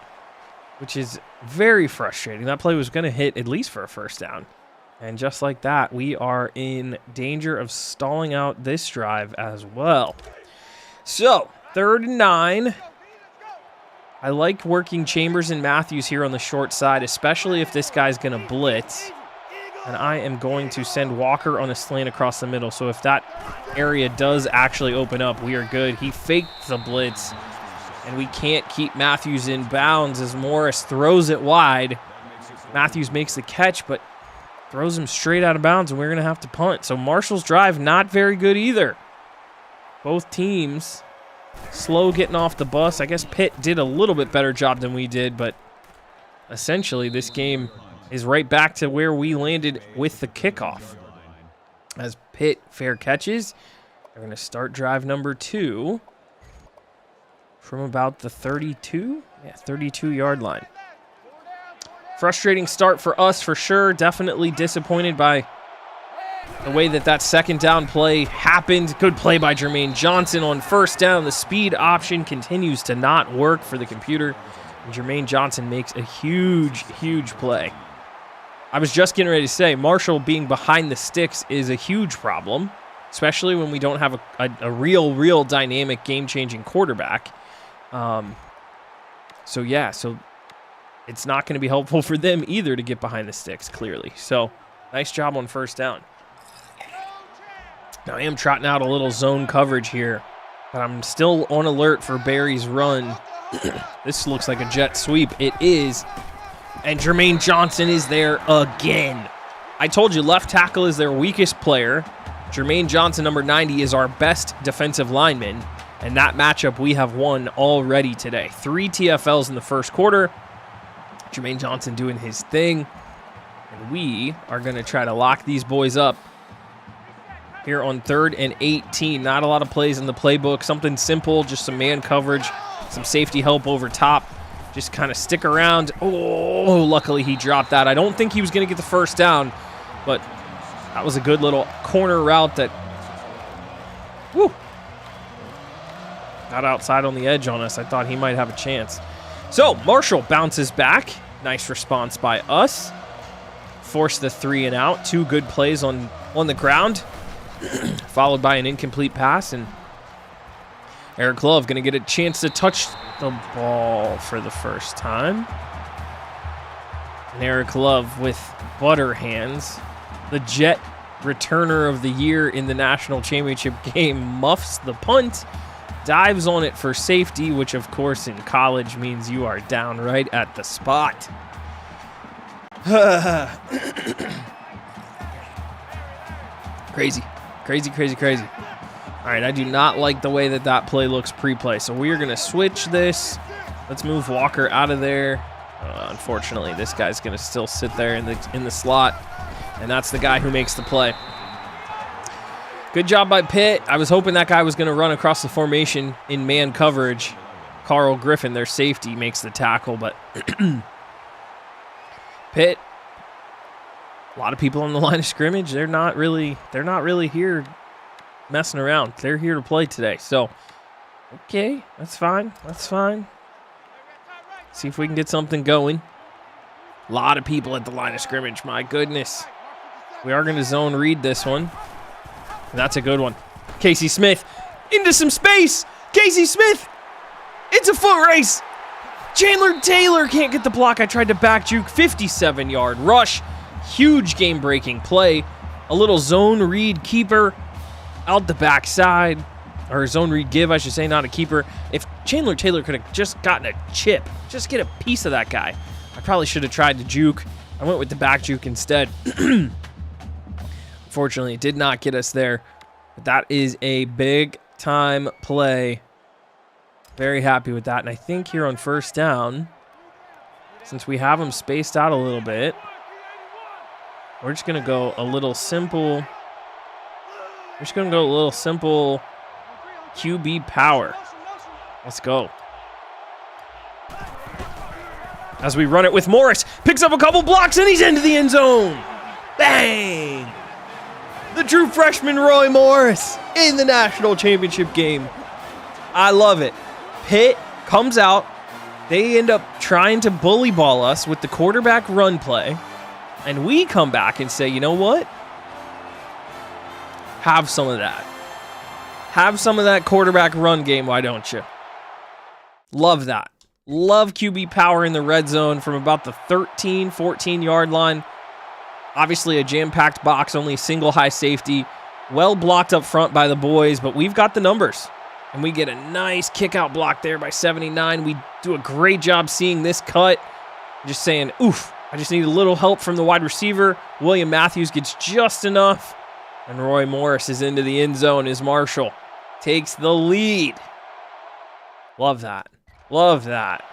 which is very frustrating. That play was going to hit at least for a first down. And just like that, we are in danger of stalling out this drive as well. So, 3rd and 9. I like working Chambers and Matthews here on the short side, especially if this guy's going to blitz. And I am going to send Walker on a slant across the middle. So if that area does actually open up, we are good. He faked the blitz, and we can't keep Matthews in bounds as Morris throws it wide. Matthews makes the catch, but throws him straight out of bounds, and we're going to have to punt. So Marshall's drive, not very good either. Both teams slow getting off the bus. I guess Pitt did a little bit better job than we did, but essentially this game is right back to where we landed with the kickoff. As Pitt fair catches, they're going to start drive number 2 from about the 32-yard line. Frustrating start for us for sure. Definitely disappointed by the way that second down play happened. Good play by Jermaine Johnson on first down. The speed option continues to not work for the computer. And Jermaine Johnson makes a huge, huge play. I was just getting ready to say, Marshall being behind the sticks is a huge problem, especially when we don't have a real dynamic, game-changing quarterback. So it's not going to be helpful for them either to get behind the sticks, clearly. So, nice job on first down. Now, I am trotting out a little zone coverage here, but I'm still on alert for Barry's run. This looks like a jet sweep. It is. And Jermaine Johnson is there again. I told you, left tackle is their weakest player. Jermaine Johnson, number 90, is our best defensive lineman. And that matchup we have won already today. 3 TFLs in the first quarter. Jermaine Johnson doing his thing. And we are going to try to lock these boys up here on 3rd and 18. Not a lot of plays in the playbook. Something simple, just some man coverage, some safety help over top. Just kind of stick around. Oh, luckily he dropped that. I don't think he was going to get the first down, but that was a good little corner route that got outside on the edge on us. I thought he might have a chance. So Marshall bounces back. Nice response by us. Forced the 3 and out. 2 good plays on the ground, followed by an incomplete pass, and Eric Love going to get a chance to touch the ball for the first time. And Eric Love with butter hands, the Jet returner of the year in the national championship game, muffs the punt, dives on it for safety, which of course in college means you are down right at the spot. Crazy. All right, I do not like the way that play looks pre-play, so we are going to switch this. Let's move Walker out of there. Unfortunately, this guy's going to still sit there in the slot, and that's the guy who makes the play. Good job by Pitt. I was hoping that guy was going to run across the formation in man coverage. Carl Griffin, their safety, makes the tackle, but Pitt, a lot of people on the line of scrimmage, they're not really here messing around. They're here to play today. So, okay, that's fine. See if we can get something going. A lot of people at the line of scrimmage. My goodness. We are going to zone read this one. And that's a good one. Casey Smith into some space. Casey Smith. It's a foot race. Chandler Taylor can't get the block. I tried to back juke. 57-yard rush. Huge game-breaking play. A little zone read keeper out the backside, or zone read give, I should say, not a keeper. If Chandler Taylor could have just gotten a chip, just get a piece of that guy. I probably should have tried to juke. I went with the back juke instead. Unfortunately, it did not get us there, but that is a big-time play. Very happy with that, and I think here on first down, since we have them spaced out a little bit, we're just going to go a little simple. We're just going to go a little simple QB power. Let's go. As we run it with Morris. Picks up a couple blocks and he's into the end zone. Bang! The true freshman Roy Morris in the national championship game. I love it. Pitt comes out, They end up trying to bully ball us with the quarterback run play. And we come back and say, you know what? Have some of that. Have some of that quarterback run game, why don't you? Love that. Love QB power in the red zone from about the 13, 14-yard line. Obviously a jam-packed box, only a single high safety. Well blocked up front by the boys, but we've got the numbers. And we get a nice kick-out block there by 79. We do a great job seeing this cut. Just saying, oof, I just need a little help from the wide receiver. William Matthews gets just enough. And Roy Morris is into the end zone as Marshall takes the lead. Love that. Love that.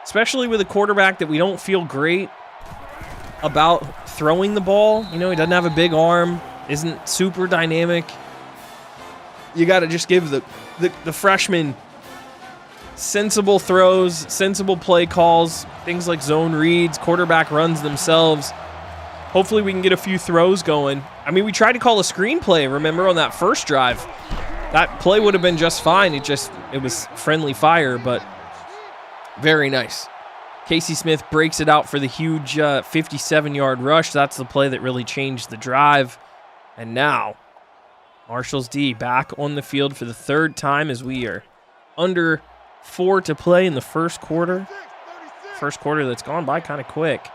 Especially with a quarterback that we don't feel great about throwing the ball. You know, he doesn't have a big arm, isn't super dynamic. You got to just give the freshman sensible throws, sensible play calls, things like zone reads, quarterback runs themselves. Hopefully we can get a few throws going. I mean, we tried to call a screenplay, remember, on that first drive. That play would have been just fine. It was friendly fire, but very nice. Casey Smith breaks it out for the huge 57-yard rush. That's the play that really changed the drive. And now, Marshall's D back on the field for the third time as we are under 4 to play in the first quarter. First quarter that's gone by kind of quick.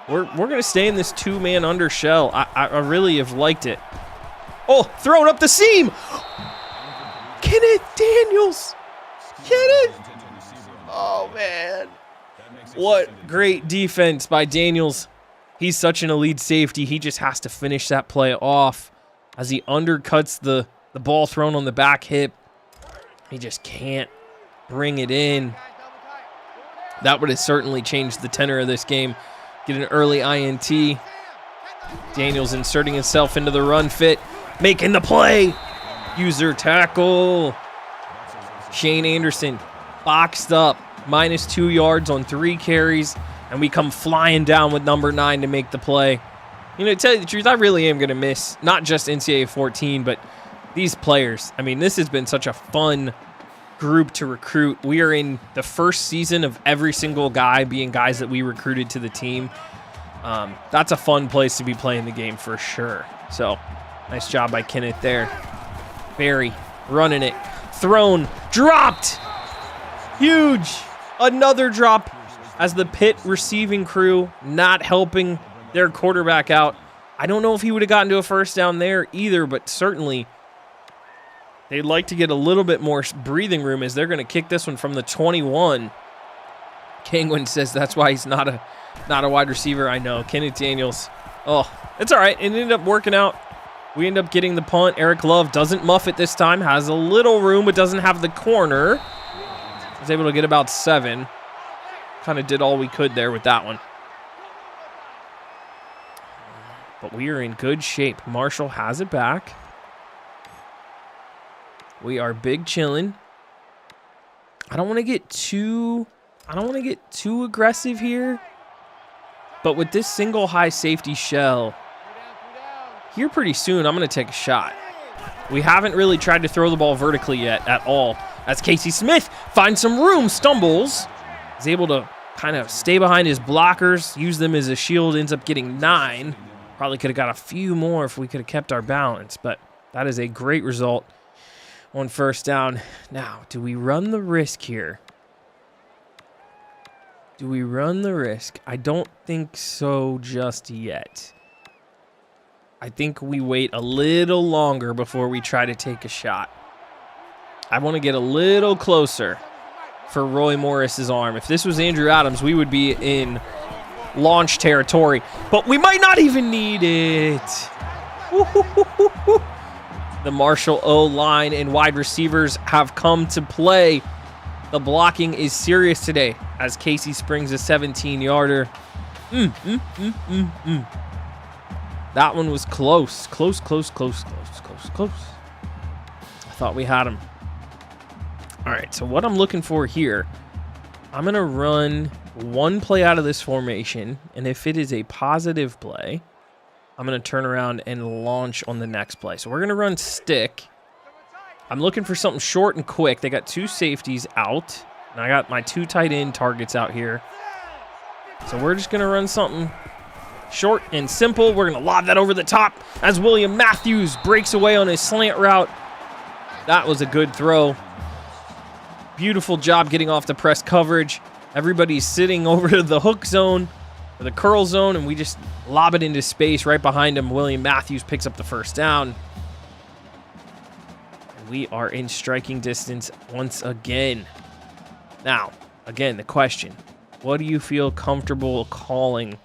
We're going to stay in this two-man under shell. I really have liked it. Oh, throwing up the seam. Kenneth Daniels. Kenneth. Oh, man. What great defense by Daniels. He's such an elite safety. He just has to finish that play off as he undercuts the ball thrown on the back hip. He just can't bring it in. That would have certainly changed the tenor of this game. Get an early INT. Daniels inserting himself into the run fit. Making the play. User tackle. Shane Anderson boxed up. -2 yards on 3 carries. And we come flying down with number 9 to make the play. You know, to tell you the truth, I really am going to miss not just NCAA14, but these players. I mean, this has been such a fun group to recruit. We are in the first season of every single guy being guys that we recruited to the team. That's a fun place to be playing the game for sure. So, nice job by Kenneth there. Barry running it. Thrown. Dropped. Huge. Another drop as the Pitt receiving crew not helping their quarterback out. I don't know if he would have gotten to a first down there either, but certainly they'd like to get a little bit more breathing room as they're going to kick this one from the 21. Kangwin says that's why he's not a wide receiver. I know. Kenneth Daniels. Oh, it's all right. It ended up working out. We end up getting the punt. Eric Love doesn't muff it this time. Has a little room, but doesn't have the corner. Was able to get about 7. Kind of did all we could there with that one. But we are in good shape. Marshall has it back. We are big chilling. I don't want to get too aggressive here. But with this single high safety shell, here pretty soon I'm going to take a shot. We haven't really tried to throw the ball vertically yet at all. As Casey Smith finds some room, stumbles, is able to kind of stay behind his blockers, use them as a shield, ends up getting 9. Probably could have got a few more if we could have kept our balance, but that is a great result on first down. Now, do we run the risk here? Do we run the risk? I don't think so just yet. I think we wait a little longer before we try to take a shot. I want to get a little closer for Roy Morris's arm. If this was Andrew Adams, we would be in launch territory, but we might not even need it. The Marshall O-line and wide receivers have come to play. The blocking is serious today as Casey springs a 17-yarder. That one was close. Close. I thought we had him. All right, so what I'm looking for here, I'm going to run one play out of this formation, and if it is a positive play, I'm going to turn around and launch on the next play. So we're going to run stick. I'm looking for something short and quick. They got 2 safeties out. And I got my 2 tight end targets out here. So we're just going to run something short and simple. We're going to lob that over the top as William Matthews breaks away on his slant route. That was a good throw. Beautiful job getting off the press coverage. Everybody's sitting over to the hook zone or the curl zone, and we just lob it into space right behind him. William Matthews picks up the first down. And we are in striking distance once again. Now, again, the question, what do you feel comfortable calling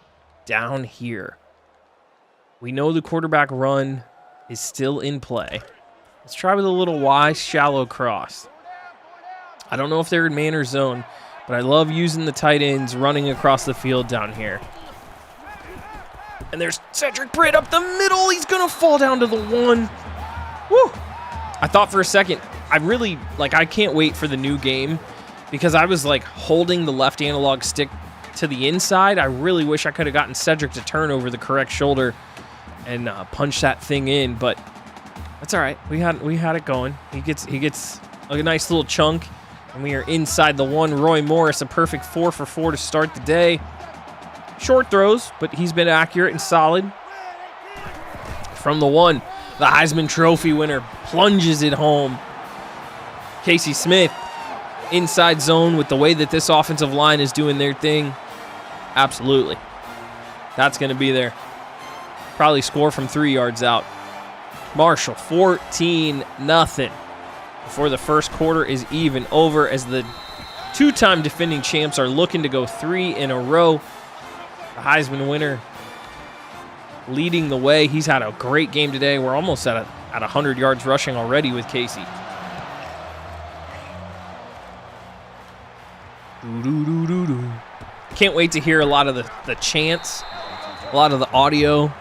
down here? We know the quarterback run is still in play. Let's try with a little Y shallow cross. I don't know if they're in man or zone, but I love using the tight ends running across the field down here. And there's Cedric Britt up the middle. He's going to fall down to the 1. Woo! I thought for a second, I can't wait for the new game because I was like holding the left analog stick to the inside. I really wish I could have gotten Cedric to turn over the correct shoulder and punch that thing in, but that's all right. We had it going. He gets a nice little chunk. And we are inside the 1. Roy Morris, a perfect 4 for 4 to start the day. Short throws, but he's been accurate and solid. From the 1, the Heisman Trophy winner plunges it home. Casey Smith, inside zone with the way that this offensive line is doing their thing. Absolutely. That's going to be there. Probably score from 3 yards out. Marshall, 14-0. Before the first quarter is even over as the 2-time defending champs are looking to go 3 in a row. The Heisman winner leading the way. He's had a great game today. We're almost at 100 yards rushing already with Casey. Can't wait to hear a lot of the chants, a lot of the audio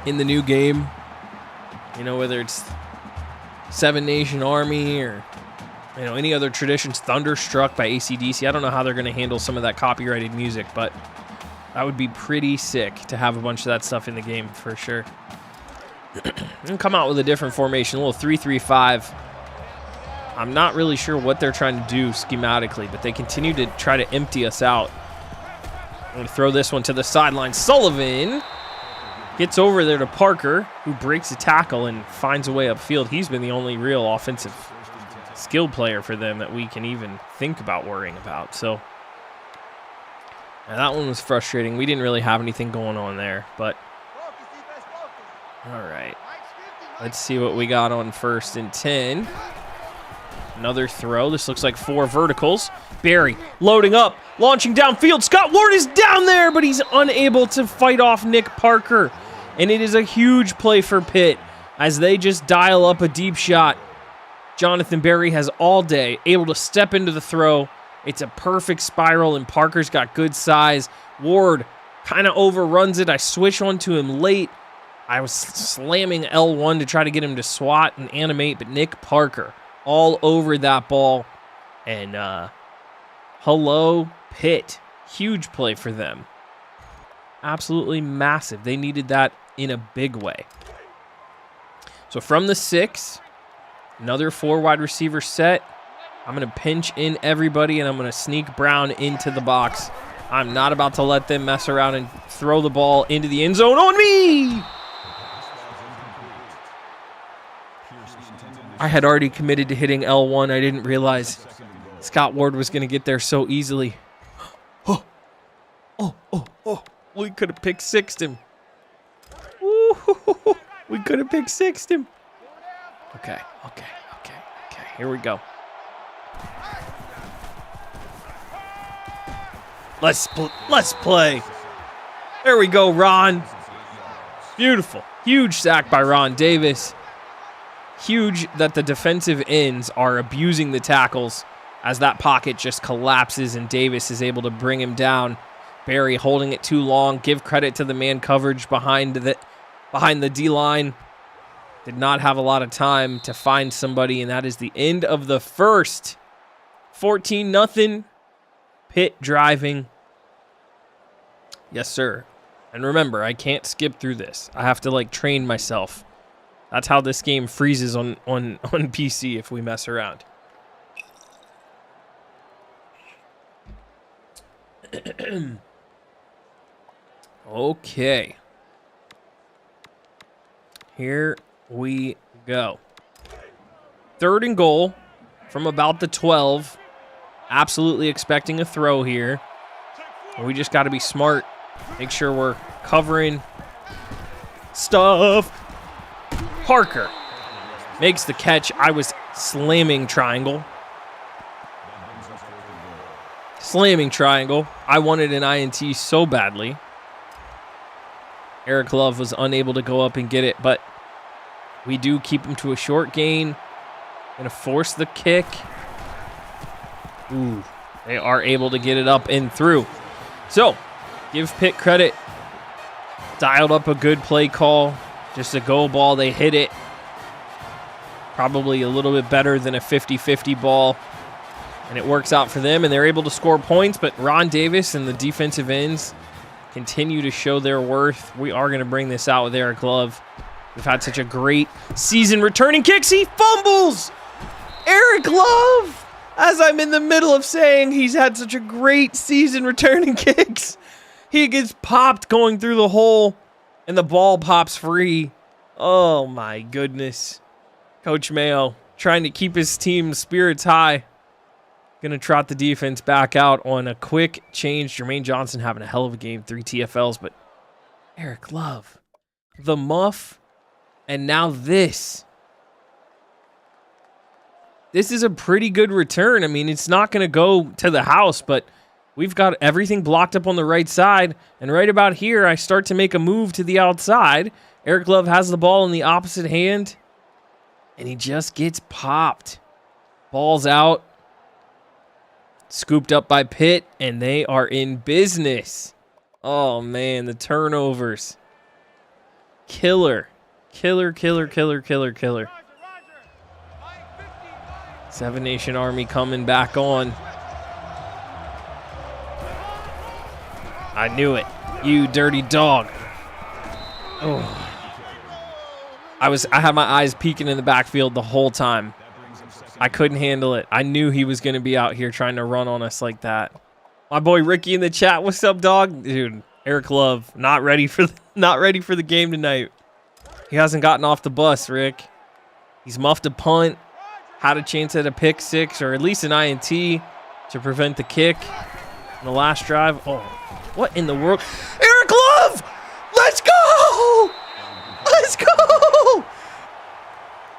in the new game. You know, whether it's Seven Nation Army or, you know, any other traditions. Thunderstruck by AC/DC. I don't know how they're going to handle some of that copyrighted music, but that would be pretty sick to have a bunch of that stuff in the game for sure. And come out with a different formation, a little 3-3-5. I'm not really sure what they're trying to do schematically, but they continue to try to empty us out. I'm going to throw this one to the sideline. Sullivan gets over there to Parker, who breaks a tackle and finds a way upfield. He's been the only real offensive skill player for them that we can even think about worrying about. So that one was frustrating. We didn't really have anything going on there, but all right. Let's see what we got on 1st and 10. Another throw. This looks like 4 verticals. Barry loading up, launching downfield. Scott Ward is down there, but he's unable to fight off Nick Parker. And it is a huge play for Pitt as they just dial up a deep shot. Jonathan Barry has all day, able to step into the throw. It's a perfect spiral, and Parker's got good size. Ward kind of overruns it. I switch onto him late. I was slamming L1 to try to get him to swat and animate, but Nick Parker all over that ball. And hello, Pitt. Huge play for them. Absolutely massive. They needed that in a big way. So from the 6, another 4 wide receiver set. I'm going to pinch in everybody, and I'm going to sneak Brown into the box. I'm not about to let them mess around and throw the ball into the end zone on me. I had already committed to hitting L1. I didn't realize Scott Ward was going to get there so easily. Oh. We could have pick sixed him. Ooh, we could have pick sixed him. Okay. Here we go. Let's play. There we go, Ron. Beautiful. Huge sack by Ron Davis. Huge that the defensive ends are abusing the tackles as that pocket just collapses and Davis is able to bring him down. Barry holding it too long. Give credit to the man coverage behind the D-line. Did not have a lot of time to find somebody, and that is the end of the first. 14-0. Pitt driving. Yes, sir. And remember, I can't skip through this. I have to train myself. That's how this game freezes on PC if we mess around. Okay. Here we go. 3rd and goal from about the 12. Absolutely expecting a throw here. We just got to be smart. Make sure we're covering stuff. Parker makes the catch. I was slamming triangle. Slamming triangle. I wanted an INT so badly. Eric Love was unable to go up and get it, but we do keep him to a short gain. Gonna force the kick. Ooh, they are able to get it up and through. So, give Pitt credit. Dialed up a good play call. Just a go ball. They hit it. Probably a little bit better than a 50-50 ball. And it works out for them, and they're able to score points. But Ron Davis and the defensive ends continue to show their worth. We are going to bring this out with Eric Love. We've had such a great season. Returning kicks, he fumbles! Eric Love! As I'm in the middle of saying he's had such a great season returning kicks, he gets popped going through the hole, and the ball pops free. Oh my goodness. Coach Mayo trying to keep his team's spirits high. Going to trot the defense back out on a quick change. Jermaine Johnson having a hell of a game, 3 TFLs, but Eric Love, the muff, and now this. This is a pretty good return. I mean, it's not going to go to the house, but we've got everything blocked up on the right side, and right about here, I start to make a move to the outside. Eric Love has the ball in the opposite hand, and he just gets popped. Ball's out. Scooped up by Pitt, and they are in business. Oh, man, the turnovers. Killer. Killer. Seven Nation Army coming back on. I knew it. You dirty dog. Oh. I had my eyes peeking in the backfield the whole time. I couldn't handle it. I knew he was going to be out here trying to run on us like that. My boy Ricky in the chat, what's up, dog? Dude, Eric Love, not ready for the game tonight. He hasn't gotten off the bus, Rick. He's muffed a punt, had a chance at a pick six or at least an INT to prevent the kick in the last drive. Oh, what in the world? Eric Love! Let's go! Let's go!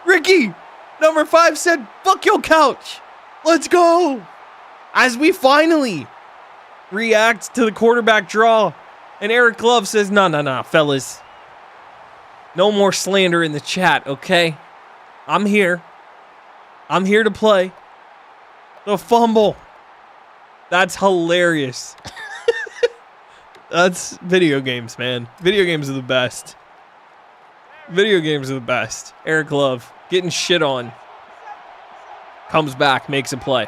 Ricky! Number 5 said, fuck your couch. Let's go. As we finally react to the quarterback draw. And Eric Love says, no, fellas. No more slander in the chat, okay? I'm here. I'm here to play. The fumble. That's hilarious. That's video games, man. Video games are the best. Video games are the best. Eric Love. Getting shit on. Comes back, makes a play.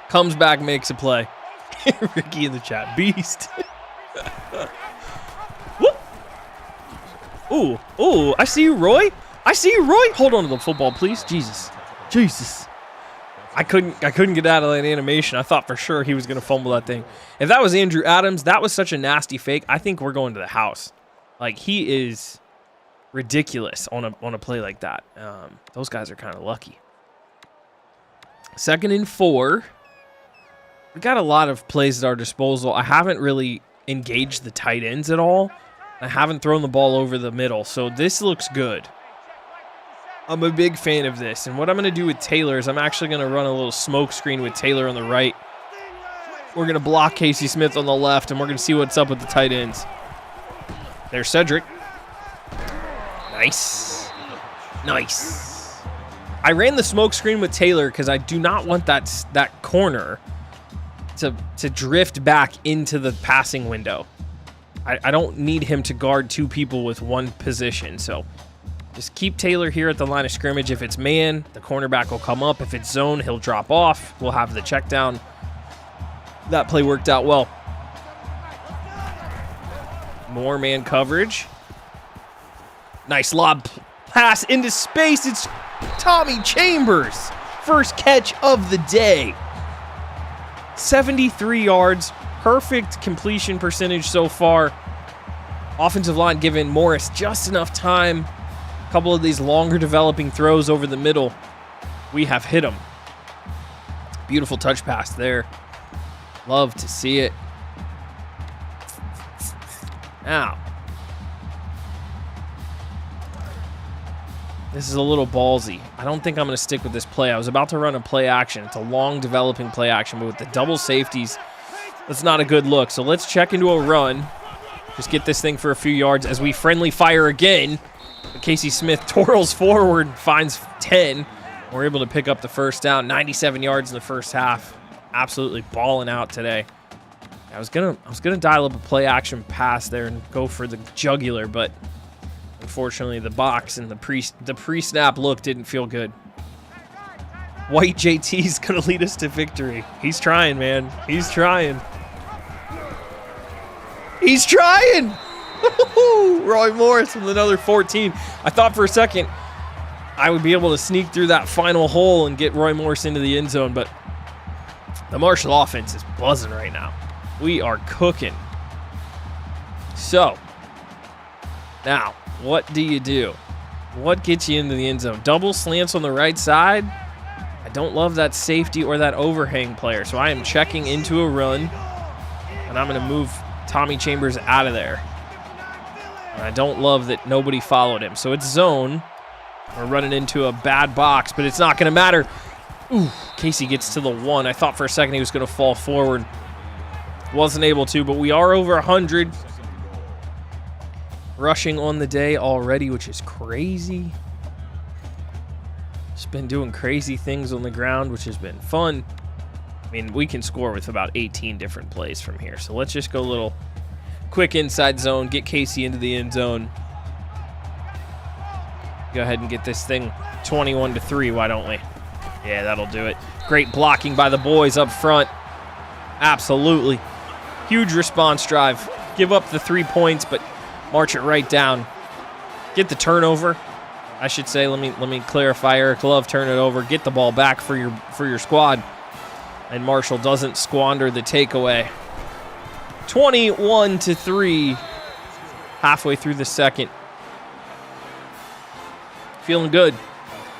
Comes back, makes a play. Ricky in the chat. Beast. Ooh, I see you, Roy. Hold on to the football, please. Jesus. I couldn't get out of that animation. I thought for sure he was going to fumble that thing. If that was Andrew Adams, that was such a nasty fake. I think we're going to the house. Like, he is ridiculous on a play like that. Those guys are kind of lucky. 2nd and 4. We got a lot of plays at our disposal. I haven't really engaged the tight ends at all. I haven't thrown the ball over the middle, so this looks good. I'm a big fan of this, and what I'm going to do with Taylor is I'm actually going to run a little smoke screen with Taylor on the right. We're going to block Casey Smith on the left, and we're going to see what's up with the tight ends. There's Cedric. Nice. I ran the smoke screen with Taylor because I do not want that corner to drift back into the passing window. I don't need him to guard 2 people with one position, so just keep Taylor here at the line of scrimmage. If it's man, the cornerback will come up. If it's zone, he'll drop off. We'll have the check down. That play worked out well. More man coverage. Nice lob pass into space. It's Tommy Chambers. First catch of the day. 73 yards, perfect completion percentage so far. Offensive line giving Morris just enough time. A couple of these longer developing throws over the middle. We have hit them. Beautiful touch pass there. Love to see it. Now, this is a little ballsy. I don't think I'm going to stick with this play. I was about to run a play action. It's a long developing play action, but with the double safeties, that's not a good look. So let's check into a run. Just get this thing for a few yards as we friendly fire again. Casey Smith twirls forward, finds 10. We're able to pick up the first down. 97 yards in the first half. Absolutely balling out today. I was gonna dial up a play action pass there and go for the jugular, but unfortunately the box and the pre-snap look didn't feel good. White JT's gonna lead us to victory. He's trying, man. He's trying. He's trying! Roy Morris with another 14. I thought for a second I would be able to sneak through that final hole and get Roy Morris into the end zone, but the Marshall offense is buzzing right now. We are cooking. So, now, what do you do? What gets you into the end zone? Double slants on the right side. I don't love that safety or that overhang player, so I am checking into a run, and I'm going to move Tommy Chambers out of there. And I don't love that nobody followed him. So it's zone. We're running into a bad box, but it's not going to matter. Ooh, Casey gets to the 1. I thought for a second he was going to fall forward. Wasn't able to, but we are over 100. Rushing on the day already, which is crazy. Just been doing crazy things on the ground, which has been fun. I mean, we can score with about 18 different plays from here. So let's just go a little quick inside zone, get Casey into the end zone. Go ahead and get this thing 21-3, why don't we? Yeah, that'll do it. Great blocking by the boys up front. Absolutely. Huge response drive. Give up the 3 points, but march it right down. Get the turnover, I should say. Let me clarify. Eric Love, turn it over. Get the ball back for your squad. And Marshall doesn't squander the takeaway. 21-3. Halfway through the second. Feeling good.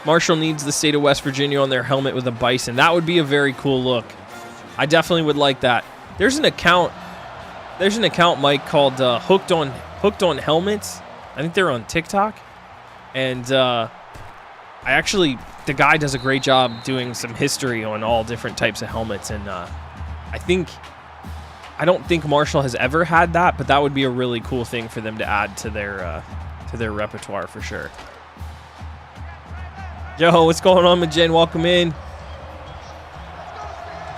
Marshall needs the state of West Virginia on their helmet with a bison. That would be a very cool look. I definitely would like that. There's an account, Mike, called Hooked on Helmets. I think they're on TikTok. And the guy does a great job doing some history on all different types of helmets. And I don't think Marshall has ever had that, but that would be a really cool thing for them to add to their repertoire for sure. Yo, what's going on, Majen? Welcome in.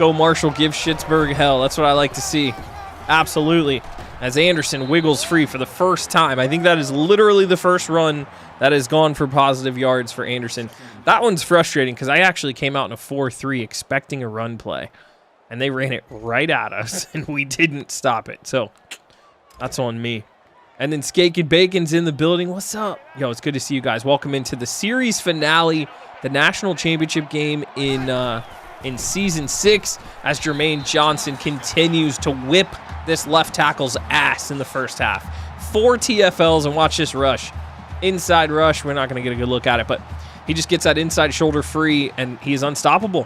Go Marshall, give Schittsburg hell. That's what I like to see. Absolutely. As Anderson wiggles free for the first time. I think that is literally the first run that has gone for positive yards for Anderson. That one's frustrating because I actually came out in a 4-3 expecting a run play. And they ran it right at us, and we didn't stop it. So that's on me. And then Skake and Bacon's in the building. What's up? Yo, it's good to see you guys. Welcome into the series finale, the national championship game in Season 6, as Jermaine Johnson continues to whip this left tackle's ass in the first half. 4 TFLs, and watch this rush. Inside rush. We're not going to get a good look at it, but he just gets that inside shoulder free, and he's unstoppable.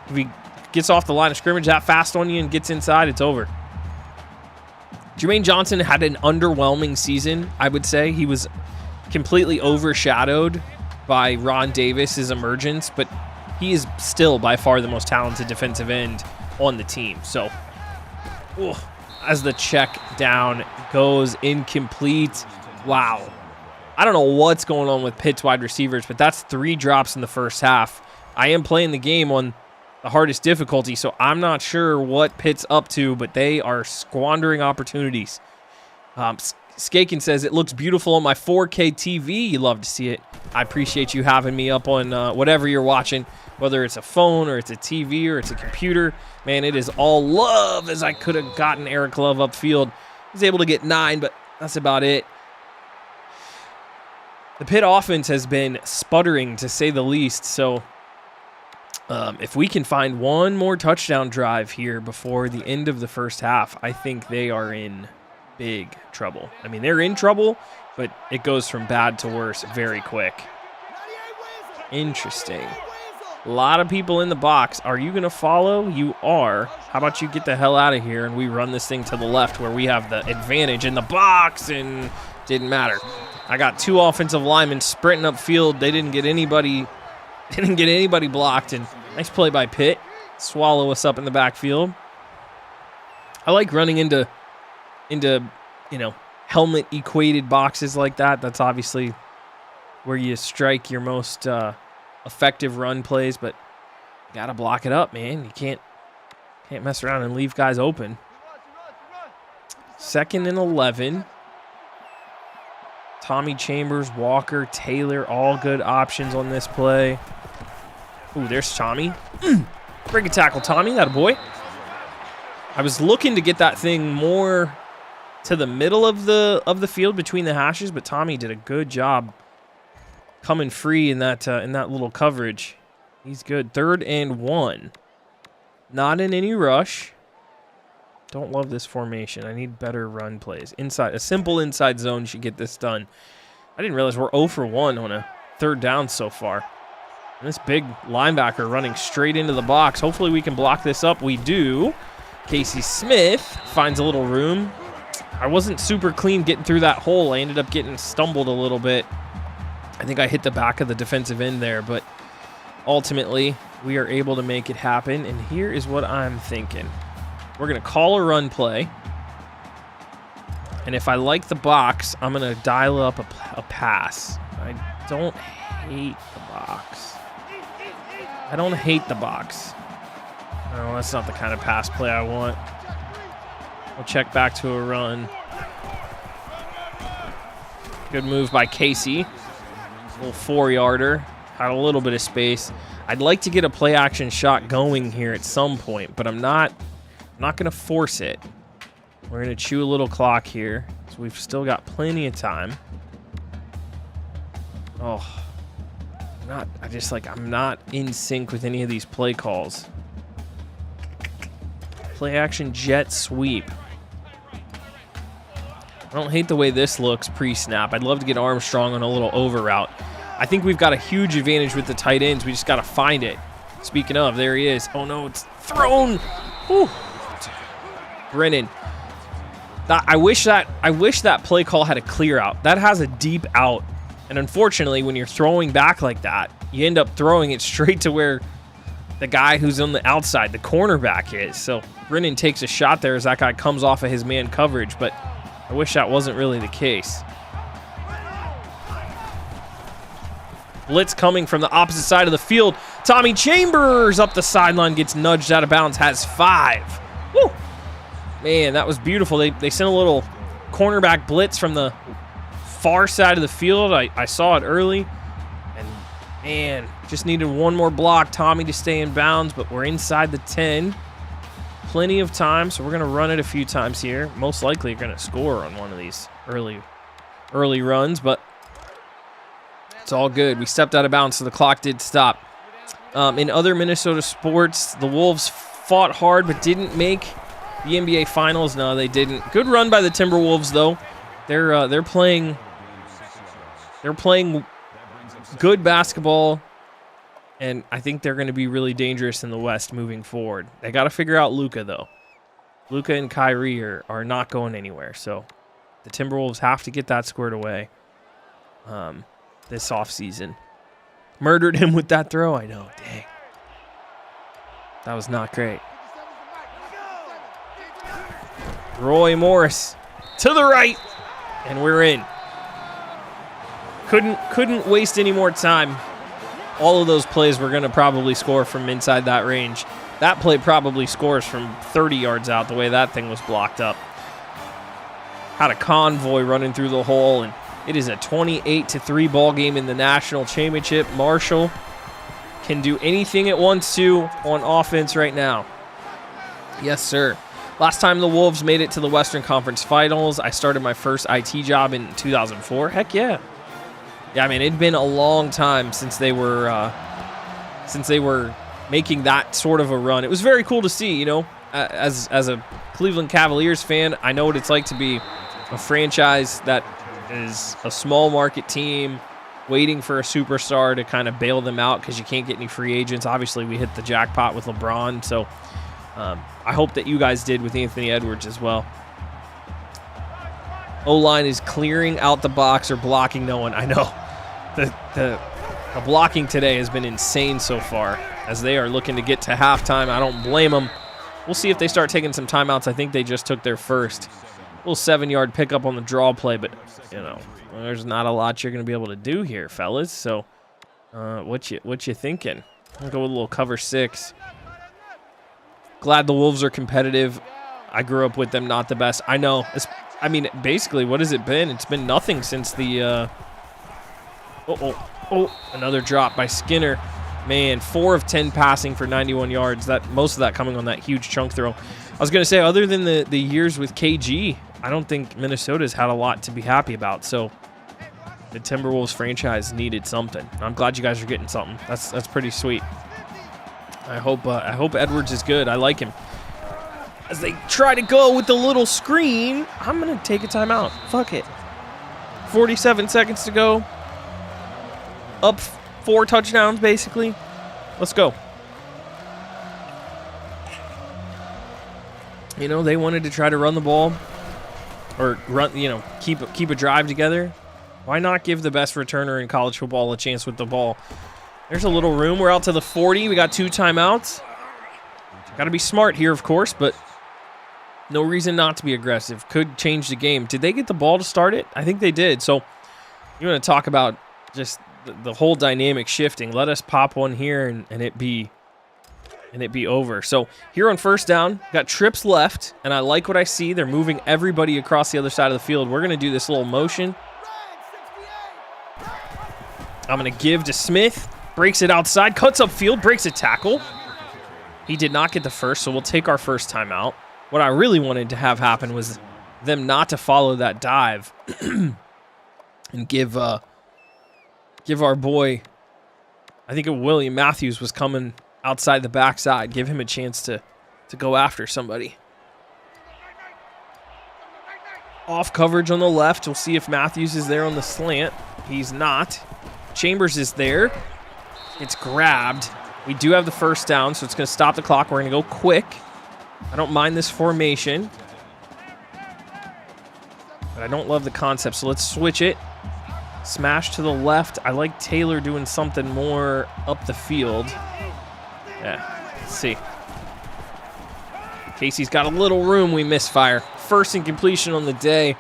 If he gets off the line of scrimmage that fast on you and gets inside, it's over. Jermaine Johnson had an underwhelming season, I would say. He was completely overshadowed by Ron Davis's emergence, but he is still by far the most talented defensive end on the team. So, as the check down goes incomplete. Wow. I don't know what's going on with Pitt's wide receivers, but that's 3 drops in the first half. I am playing the game on the hardest difficulty, so I'm not sure what Pitt's up to, but they are squandering opportunities. Skaken says, it looks beautiful on my 4K TV. You love to see it. I appreciate you having me up on whatever you're watching, whether it's a phone or it's a TV or it's a computer. Man, it is all love, as I could have gotten Eric Love upfield. I was able to get 9, but that's about it. The Pitt offense has been sputtering, to say the least, so If we can find one more touchdown drive here before the end of the first half, I think they are in big trouble. I mean, they're in trouble, but it goes from bad to worse very quick. Interesting. A lot of people in the box. Are you going to follow? You are. How about you get the hell out of here and we run this thing to the left where we have the advantage in the box, and didn't matter. I got 2 offensive linemen sprinting upfield. They didn't get anybody blocked, and nice play by Pitt. Swallow us up in the backfield. I like running into helmet equated boxes like that. That's obviously where you strike your most effective run plays, but you gotta block it up, man. You can't mess around and leave guys open. 2nd and 11. Tommy Chambers, Walker, Taylor, all good options on this play. Ooh, there's Tommy. Break a tackle, Tommy. That a boy. I was looking to get that thing more to the middle of the field between the hashes, but Tommy did a good job coming free in that little coverage. He's good. 3rd and 1. Not in any rush. Don't love this formation. I need better run plays. Inside, a simple inside zone should get this done. I didn't realize we're 0 for 1 on a 3rd down so far. And this big linebacker running straight into the box. Hopefully we can block this up. We do. Casey Smith finds a little room. I wasn't super clean getting through that hole. I ended up getting stumbled a little bit. I think I hit the back of the defensive end there, but ultimately we are able to make it happen. And here is what I'm thinking. We're going to call a run play. And if I like the box, I'm going to dial up a pass. I don't hate the box. I don't hate the box. No, that's not the kind of pass play I want. We'll check back to a run. Good move by Casey. Little 4-yarder. Had a little bit of space. I'd like to get a play action shot going here at some point, but I'm not going to force it. We're going to chew a little clock here, so we've still got plenty of time. Oh, I'm not in sync with any of these play calls. Play action jet sweep. I don't hate the way this looks pre-snap. I'd love to get Armstrong on a little over route. I think we've got a huge advantage with the tight ends. We just got to find it. Speaking of, there he is. Oh, no, it's thrown. Whew. Brennan. I wish that play call had a clear out. That has a deep out. And unfortunately, when you're throwing back like that, you end up throwing it straight to where the guy who's on the outside, the cornerback, is. So Brennan takes a shot there as that guy comes off of his man coverage, but I wish that wasn't really the case. Blitz coming from the opposite side of the field. Tommy Chambers up the sideline, gets nudged out of bounds, has 5. Woo! Man, that was beautiful. They sent a little cornerback blitz from the far side of the field. I saw it early. And, man, just needed one more block, Tommy, to stay in bounds, but we're inside the 10. Plenty of time, so we're going to run it a few times here. Most likely you're going to score on one of these early runs, but it's all good. We stepped out of bounds, so the clock did stop. In other Minnesota sports, the Wolves fought hard but didn't make the NBA Finals. No, they didn't. Good run by the Timberwolves, though. They're playing good basketball, and I think they're going to be really dangerous in the West moving forward. They got to figure out Luka, though. Luka and Kyrie are not going anywhere, so the Timberwolves have to get that squared away this offseason. Murdered him with that throw. I know. Dang. That was not great. Roy Morris to the right, and we're in. Couldn't waste any more time. All of those plays were going to probably score from inside that range. That play probably scores from 30 yards out, the way that thing was blocked up. Had a convoy running through the hole, and it is a 28-3 ball game in the national championship. Marshall can do anything it wants to on offense right now. Yes, sir. Last time the Wolves made it to the Western Conference Finals, I started my first IT job in 2004. Heck yeah. Yeah, I mean, it'd been a long time since they were making that sort of a run. It was very cool to see, you know, as a Cleveland Cavaliers fan, I know what it's like to be a franchise that is a small market team waiting for a superstar to kind of bail them out because you can't get any free agents. Obviously, we hit the jackpot with LeBron, so I hope that you guys did with Anthony Edwards as well. O-line is clearing out the box or blocking no one. I know. The blocking today has been insane so far as they are looking to get to halftime. I don't blame them. We'll see if they start taking some timeouts. I think they just took their first. Little 7-yard pickup on the draw play, but, you know, there's not a lot you're going to be able to do here, fellas. So, what you thinking? I'll go with a little cover 6. Glad the Wolves are competitive. I grew up with them, not the best. I know. I mean, basically, what has it been? It's been nothing since the... another drop by Skinner. Man, 4 of 10 passing for 91 yards. Most of that coming on that huge chunk throw. I was going to say, other than the years with KG, I don't think Minnesota's had a lot to be happy about. So the Timberwolves franchise needed something. I'm glad you guys are getting something. That's pretty sweet. I hope Edwards is good. I like him. As they try to go with the little screen, I'm going to take a timeout. Fuck it. 47 seconds to go. Up 4 touchdowns, basically. Let's go. You know, they wanted to try to run the ball or run, you know, keep a drive together. Why not give the best returner in college football a chance with the ball? There's a little room. We're out to the 40. We got 2 timeouts. Got to be smart here, of course, but no reason not to be aggressive. Could change the game. Did they get the ball to start it? I think they did. So you want to talk about just the whole dynamic shifting. Let us pop one here and it be over. So here on first down, got trips left, and I like what I see. They're moving everybody across the other side of the field. We're going to do this little motion. I'm going to give to Smith. Breaks it outside, cuts upfield, breaks a tackle. He did not get the first, so we'll take our first timeout. What I really wanted to have happen was them not to follow that dive and give our boy, I think William Matthews was coming outside the backside. Give him a chance to go after somebody. Off coverage on the left. We'll see if Matthews is there on the slant. He's not. Chambers is there. It's grabbed. We do have the first down, so it's going to stop the clock. We're going to go quick. I don't mind this formation, but I don't love the concept, so let's switch it. Smash to the left. I like Taylor doing something more up the field. Yeah, let's see. Casey's got a little room. We misfire. First incompletion on the day.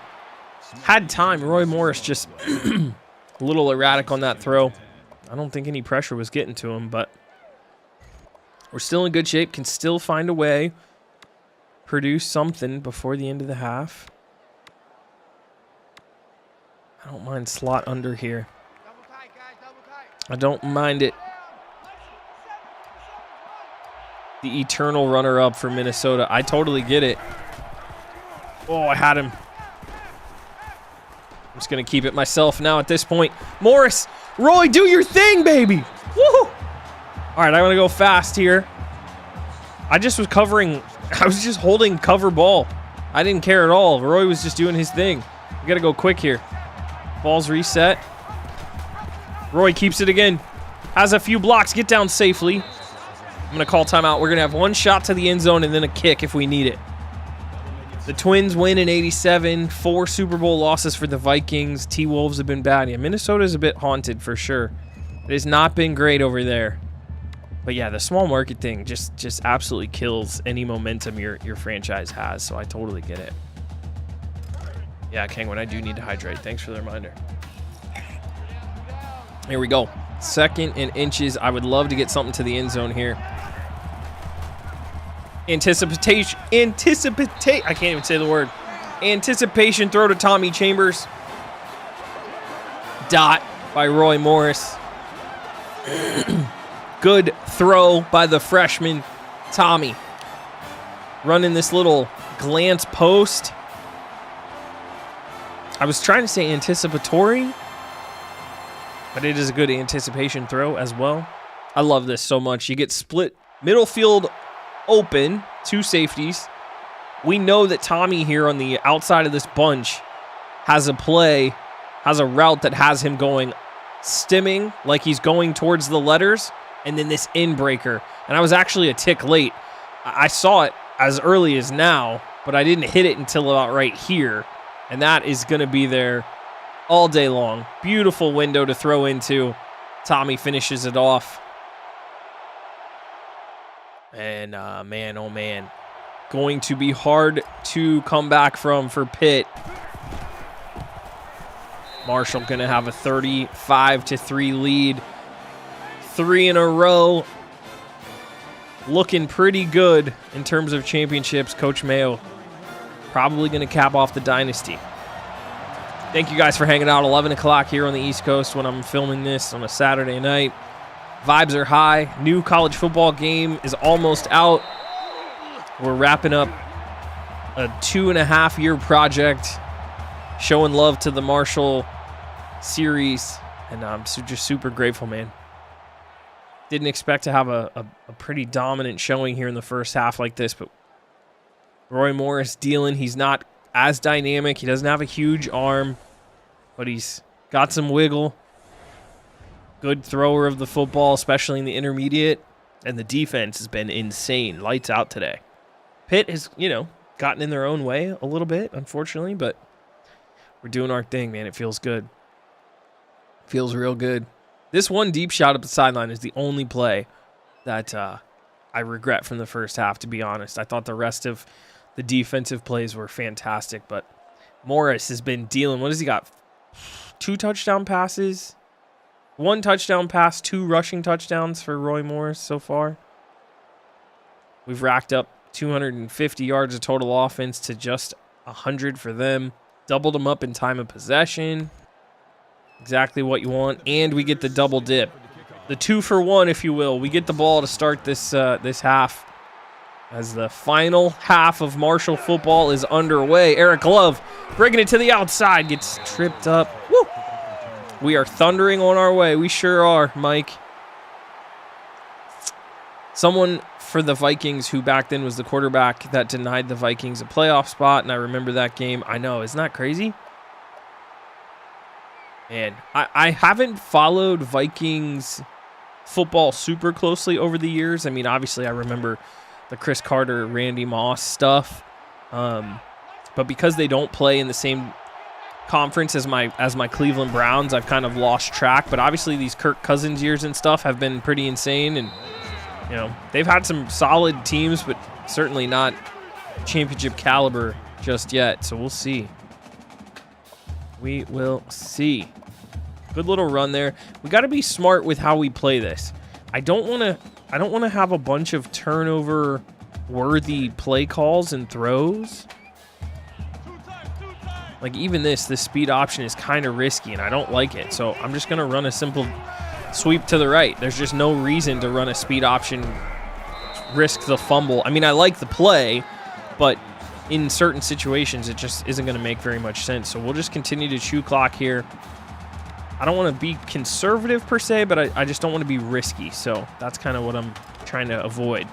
Had time. Roy Morris just a little erratic on that throw. I don't think any pressure was getting to him, but we're still in good shape. Can still find a way. Produce something before the end of the half. I don't mind slot under here. I don't mind it. The eternal runner-up for Minnesota. I totally get it. Oh, I had him. I'm just going to keep it myself now at this point. Morris, Roy, do your thing, baby. Woo! All right, I want to go fast here. I just was covering. I was just holding cover ball. I didn't care at all. Roy was just doing his thing. We got to go quick here. Ball's reset. Roy keeps it again. Has a few blocks. Get down safely. I'm going to call timeout. We're going to have one shot to the end zone and then a kick if we need it. The Twins win in 87. 4 Super Bowl losses for the Vikings. T-Wolves have been bad. Yeah, Minnesota's a bit haunted for sure. It has not been great over there. But yeah, the small market thing just absolutely kills any momentum your franchise has. So I totally get it. Yeah, Kangwin, I do need to hydrate. Thanks for the reminder. Here we go. 2nd and inches. I would love to get something to the end zone here. Anticipation. I can't even say the word. Anticipation throw to Tommy Chambers. Dot by Roy Morris. Good throw by the freshman, Tommy. Running this little glance post. I was trying to say anticipatory, but it is a good anticipation throw as well. I love this so much. You get split middle field open, 2 safeties. We know that Tommy here on the outside of this bunch has a play, has a route that has him going stimming like he's going towards the letters, and then this in breaker. And I was actually a tick late. I saw it as early as now, but I didn't hit it until about right here. And that is going to be there all day long. Beautiful window to throw into. Tommy finishes it off. And man, oh man. Going to be hard to come back from for Pitt. Marshall going to have a 35-3 lead. 3 in a row. Looking pretty good in terms of championships. Coach Mayo probably going to cap off the dynasty. Thank you guys for hanging out. 11 o'clock here on the East Coast when I'm filming this on a Saturday night. Vibes are high. New college football game is almost out. We're wrapping up a 2.5-year project, showing love to the Marshall series, and I'm just super grateful, man. Didn't expect to have a pretty dominant showing here in the first half like this, but Roy Morris dealing. He's not as dynamic. He doesn't have a huge arm, but he's got some wiggle. Good thrower of the football, especially in the intermediate, and the defense has been insane. Lights out today. Pitt has, gotten in their own way a little bit, unfortunately, but we're doing our thing, man. It feels good. Feels real good. This one deep shot up the sideline is the only play that I regret from the first half, to be honest. I thought the rest of the defensive plays were fantastic, but Morris has been dealing. What has he got? 2 touchdown passes? 1 touchdown pass, 2 rushing touchdowns for Roy Morris so far. We've racked up 250 yards of total offense to just 100 for them. Doubled them up in time of possession. Exactly what you want. And we get the double dip. The 2-for-1, if you will. We get the ball to start this half. As the final half of Marshall football is underway. Eric Love bringing it to the outside. Gets tripped up. Woo! We are thundering on our way. We sure are, Mike. Someone for the Vikings who back then was the quarterback that denied the Vikings a playoff spot, and I remember that game. I know, isn't that crazy? Man, I haven't followed Vikings football super closely over the years. I mean, obviously I remember the Chris Carter, Randy Moss stuff, but because they don't play in the same conference as my Cleveland Browns, I've kind of lost track. But obviously these Kirk Cousins years and stuff have been pretty insane, and they've had some solid teams, but certainly not championship caliber just yet. So we'll see. We will see. Good little run there. We got to be smart with how we play this. I don't want to have a bunch of turnover worthy play calls and throws. Like even this speed option is kind of risky, and I don't like it. So I'm just going to run a simple sweep to the right. There's just no reason to run a speed option, risk the fumble. I mean, I like the play, but in certain situations, it just isn't going to make very much sense. So we'll just continue to chew clock here. I don't want to be conservative per se, but I just don't want to be risky. So that's kind of what I'm trying to avoid.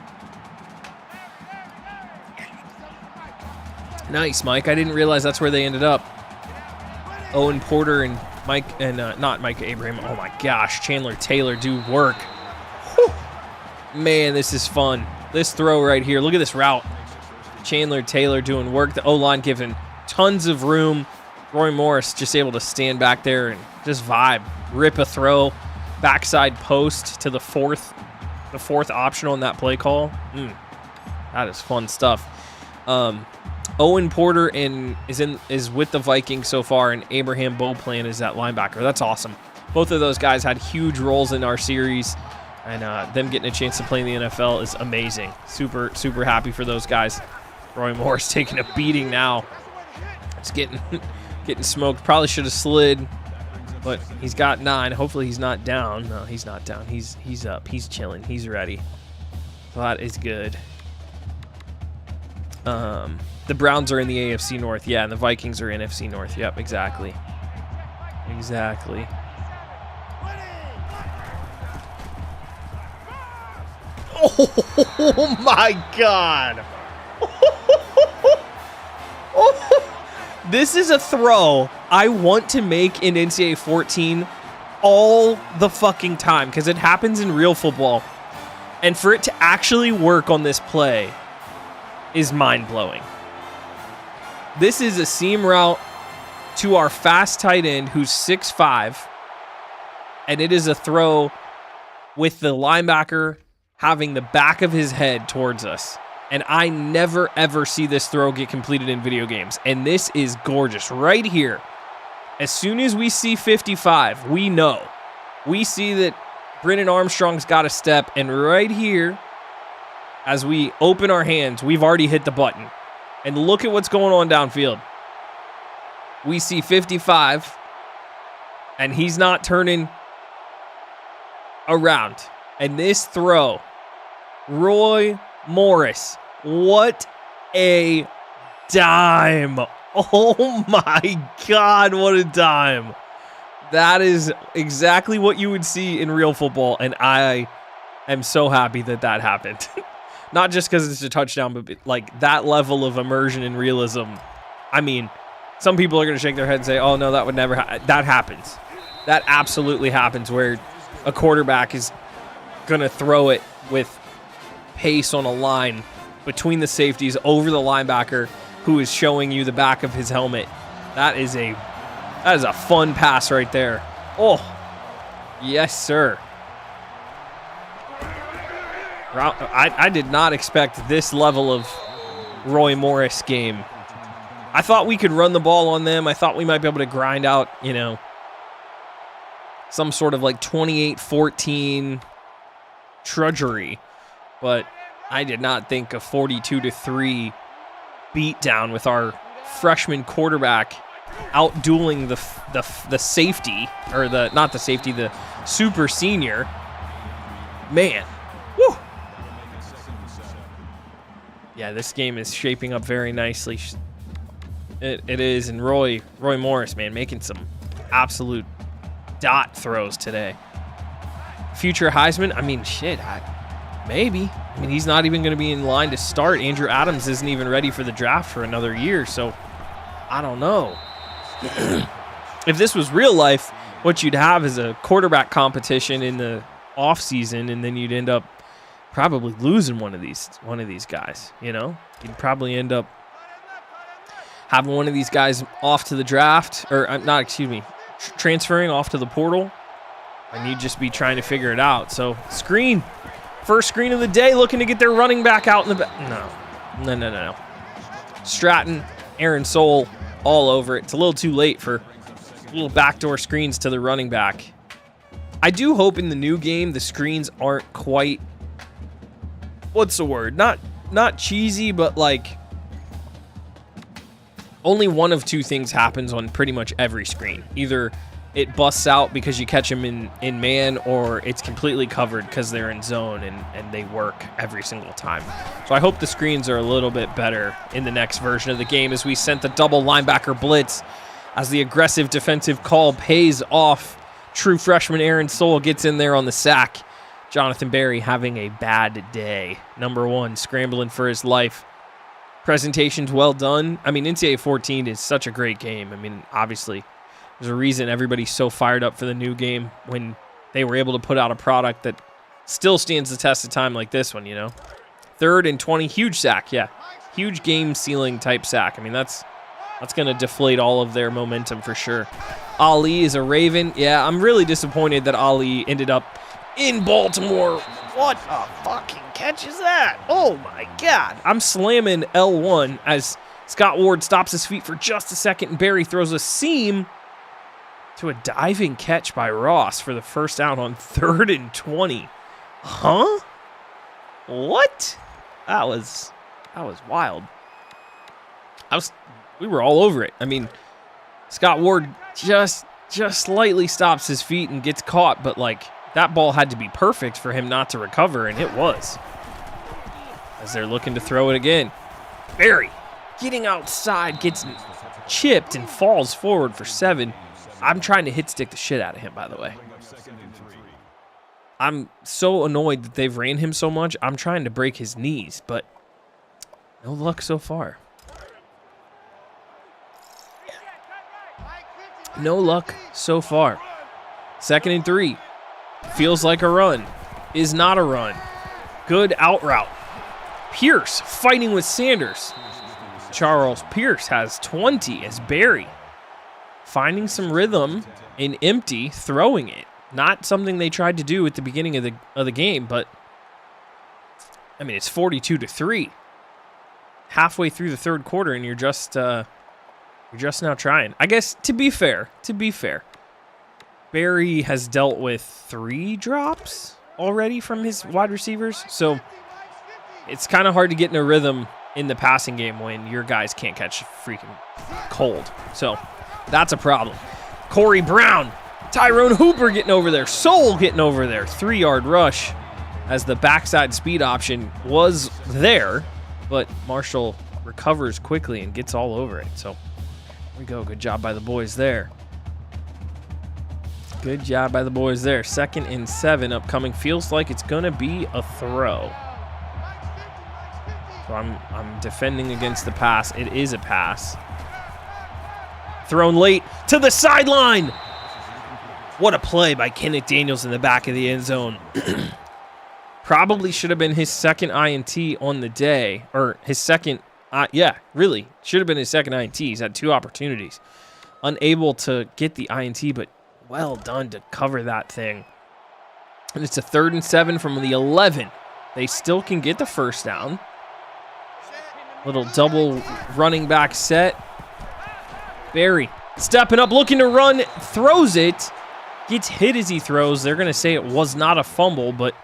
Nice, Mike. I didn't realize that's where they ended up. Owen Porter and Mike, and not Mike Abraham. Oh my gosh, Chandler Taylor do work. Whew. Man, this is fun. This throw right here. Look at this route. Chandler Taylor doing work. The O-line given tons of room. Roy Morris just able to stand back there and just vibe. Rip a throw. Backside post to the fourth option on that play call. That is fun stuff. Owen Porter is with the Vikings so far, and Abraham Beauplan is that linebacker. That's awesome. Both of those guys had huge roles in our series, and them getting a chance to play in the NFL is amazing. Super, super happy for those guys. Roy Morris taking a beating now. It's getting smoked. Probably should have slid, but he's got 9. Hopefully he's not down. No, he's not down. He's up. He's chilling. He's ready. So that is good. The Browns are in the AFC North. Yeah, and the Vikings are NFC North. Yep, exactly. Exactly. Oh my God. This is a throw I want to make in NCAA 14 all the fucking time because it happens in real football. And for it to actually work on this play is mind-blowing. This is a seam route to our fast tight end who's 6'5", and it is a throw with the linebacker having the back of his head towards us. And I never, ever see this throw get completed in video games. And this is gorgeous. Right here, as soon as we see 55, we know. We see that Brennan Armstrong's got a step. And right here, as we open our hands, we've already hit the button. And look at what's going on downfield. We see 55, and he's not turning around. And this throw, Roy Morris, what a dime. Oh my God, what a dime. That is exactly what you would see in real football, and I am so happy that that happened. Not just because it's a touchdown, but like that level of immersion and realism. I mean, some people are going to shake their head and say, oh no, that would never happen. That happens. That absolutely happens where a quarterback is going to throw it with pace on a line between the safeties over the linebacker who is showing you the back of his helmet. That is a fun pass right there. Oh, yes, sir. I did not expect this level of Roy Morris game. I thought we could run the ball on them. I thought we might be able to grind out, some sort of like 28-14 trudgery. But I did not think a 42-3 beatdown with our freshman quarterback outdueling the safety, or not the safety, the super senior. Man, woo! Yeah, this game is shaping up very nicely. It is, and Roy Morris, man, making some absolute dot throws today. Future Heisman, I mean, shit, maybe. I mean, he's not even going to be in line to start. Andrew Adams isn't even ready for the draft for another year, so I don't know. If this was real life, what you'd have is a quarterback competition in the offseason, and then you'd end up probably losing one of these guys, You'd probably end up having one of these guys off to the draft, or transferring off to the portal, and you'd just be trying to figure it out. So, first screen of the day, looking to get their running back out in the back. No. Stratton, Aaron Soule, all over it. It's a little too late for little backdoor screens to the running back. I do hope in the new game the screens aren't quite, what's the word? Not cheesy, but like only one of two things happens on pretty much every screen. Either it busts out because you catch them in man, or it's completely covered because they're in zone and they work every single time. So I hope the screens are a little bit better in the next version of the game as we sent the double linebacker blitz as the aggressive defensive call pays off. True freshman Aaron Soule gets in there on the sack. Jonathan Berry having a bad day. Number 1, scrambling for his life. Presentation's well done. I mean, NCAA 14 is such a great game. I mean, obviously, there's a reason everybody's so fired up for the new game when they were able to put out a product that still stands the test of time like this one, 3rd and 20, huge sack, yeah. Huge game-sealing type sack. I mean, that's going to deflate all of their momentum for sure. Ali is a Raven. Yeah, I'm really disappointed that Ali ended up in Baltimore. What a fucking catch is that? Oh, my God. I'm slamming L1 as Scott Ward stops his feet for just a second, and Berry throws a seam to a diving catch by Ross for the first down on 3rd and 20. Huh? What? That was wild. We were all over it. I mean, Scott Ward just slightly stops his feet and gets caught, but like that ball had to be perfect for him not to recover, and it was. As they're looking to throw it again. Berry getting outside, gets chipped and falls forward for 7. I'm trying to hit stick the shit out of him, by the way. I'm so annoyed that they've ran him so much. I'm trying to break his knees, but no luck so far. No luck so far. 2nd and 3. Feels like a run. Is not a run. Good out route. Pierce fighting with Sanders. Charles Pierce has 20 as Barry. Finding some rhythm in empty, throwing it. Not something they tried to do at the beginning of the game, but I mean, it's 42-3. Halfway through the 3rd quarter, and you're just now trying. I guess to be fair, Barry has dealt with 3 drops already from his wide receivers, so it's kind of hard to get in a rhythm in the passing game when your guys can't catch freaking cold. So that's a problem. Corey Brown, Tyrone Hooper getting over there, Soul getting over there. 3-yard rush as the backside speed option was there, but Marshall recovers quickly and gets all over it. So there we go. Good job by the boys there. Good job by the boys there. 2nd and 7 upcoming. Feels like it's going to be a throw. So I'm defending against the pass. It is a pass. Thrown late to the sideline. What a play by Kenneth Daniels in the back of the end zone. Probably should have been his 2nd INT on the day. Or his 2nd, really. Should have been his 2nd INT. He's had 2 opportunities. Unable to get the INT, but well done to cover that thing. And it's a 3rd and 7 from the 11. They still can get the first down. Little double running back set. Barry stepping up, looking to run, throws it. Gets hit as he throws. They're going to say it was not a fumble, but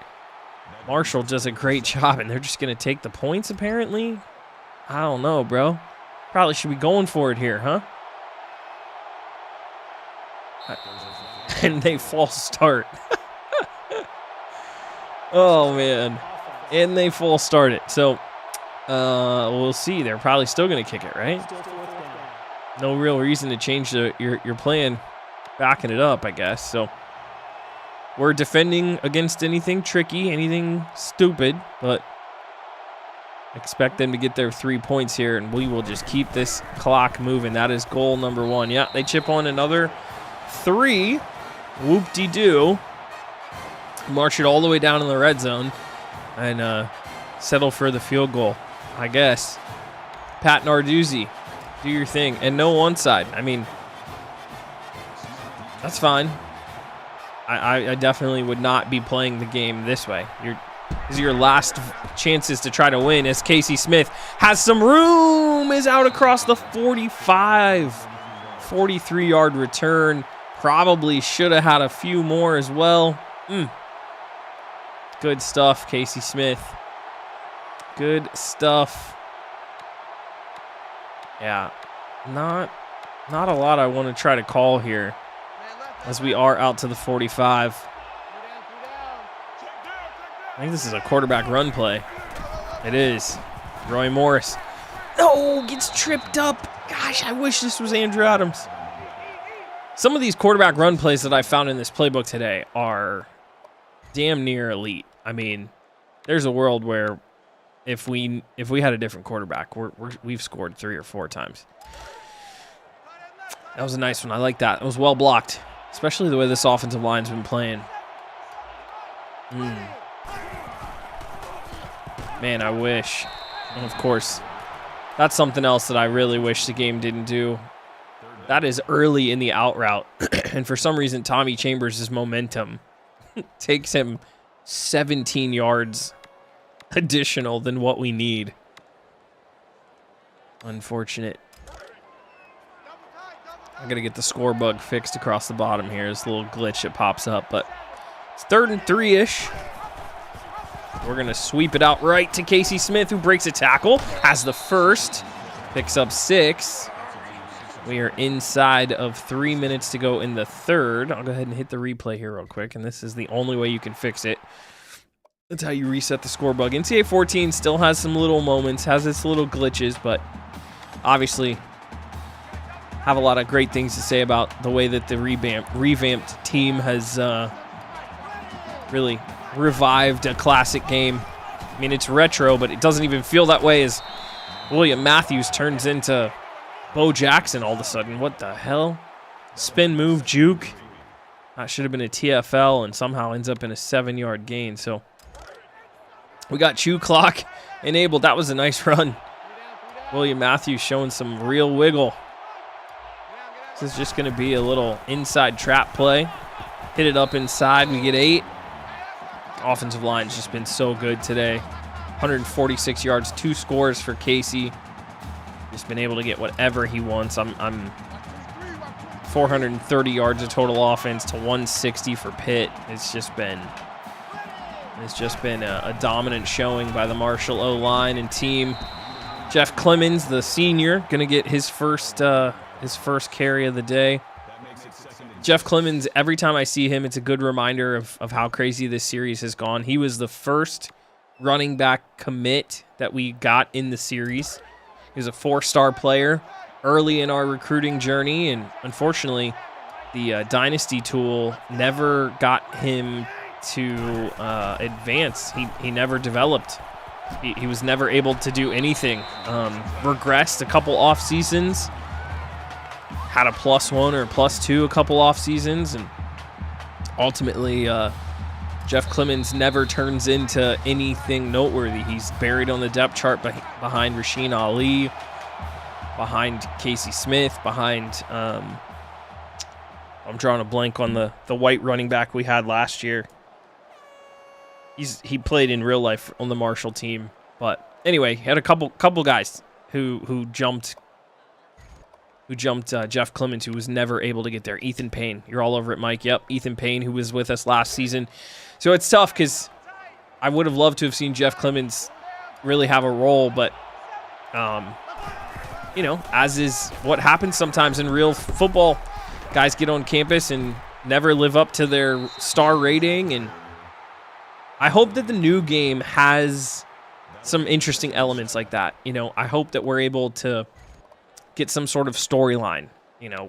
Marshall does a great job, and they're just going to take the points, apparently. I don't know, bro. Probably should be going for it here, huh? And they false start. Oh, man. And they false start it. So, we'll see. They're probably still going to kick it, right? No real reason to change your plan. Backing it up, I guess. So, we're defending against anything tricky, anything stupid, but expect them to get their 3 points here, and we will just keep this clock moving. That is goal number 1. Yeah, they chip on another 3. Whoop-de-doo. March it all the way down in the red zone and settle for the field goal, I guess. Pat Narduzzi, do your thing. And no onside. I mean, that's fine. I definitely would not be playing the game this way. These are your last chances to try to win as Casey Smith has some room, is out across the 45. 43-yard return. Probably should have had a few more as well. Good stuff, Casey Smith. Good stuff. Yeah, not a lot I want to try to call here as we are out to the 45. I think this is a quarterback run play. It is. Roy Morris. Oh, gets tripped up. Gosh, I wish this was Andrew Adams. Some of these quarterback run plays that I found in this playbook today are damn near elite. I mean, there's a world where if we had a different quarterback, we've scored 3 or 4 times. That was a nice one. I like that. It was well blocked, especially the way this offensive line's been playing. Man, I wish. And of course, that's something else that I really wish the game didn't do. That is early in the out route. And for some reason, Tommy Chambers' momentum takes him 17 yards additional than what we need. Unfortunate. I got to get the score bug fixed across the bottom here. This little glitch that pops up, but it's 3rd and 3-ish. We're going to sweep it out right to Casey Smith, who breaks a tackle, has the first, picks up 6. We are inside of 3 minutes to go in the 3rd. I'll go ahead and hit the replay here real quick, and this is the only way you can fix it. That's how you reset the score bug. NCAA14 still has some little moments, has its little glitches, but obviously have a lot of great things to say about the way that the revamped team has really revived a classic game. I mean, it's retro, but it doesn't even feel that way as William Matthews turns into Bo Jackson all of a sudden. What the hell? Spin move, juke. That should have been a TFL and somehow ends up in a 7-yard gain. So we got chew clock enabled. That was a nice run. William Matthews showing some real wiggle. This is just going to be a little inside trap play. Hit it up inside. We get 8. Offensive line's just been so good today. 146 yards, 2 scores for Casey. Just been able to get whatever he wants. I'm 430 yards of total offense to 160 for Pitt. It's just been a dominant showing by the Marshall O-line and team. Jeff Clemens, the senior, gonna get his first carry of the day. Jeff Clemens, every time I see him, it's a good reminder of how crazy this series has gone. He was the first running back commit that we got in the series. He was a 4-star player early in our recruiting journey, and unfortunately, the Dynasty tool never got him to advance. He never developed. He was never able to do anything. Regressed a couple off seasons. Had a +1 or +2 a couple off seasons, and ultimately Jeff Clemens never turns into anything noteworthy. He's buried on the depth chart behind Rasheen Ali, behind Casey Smith, behind I'm drawing a blank on the white running back we had last year. He played in real life on the Marshall team, but anyway, he had a couple guys who jumped Jeff Clemens, who was never able to get there. Ethan Payne, you're all over it, Mike. Yep, Ethan Payne, who was with us last season. So it's tough because I would have loved to have seen Jeff Clemens really have a role, but as is what happens sometimes in real football, guys get on campus and never live up to their star rating. And I hope that the new game has some interesting elements like that. I hope that we're able to get some sort of storyline.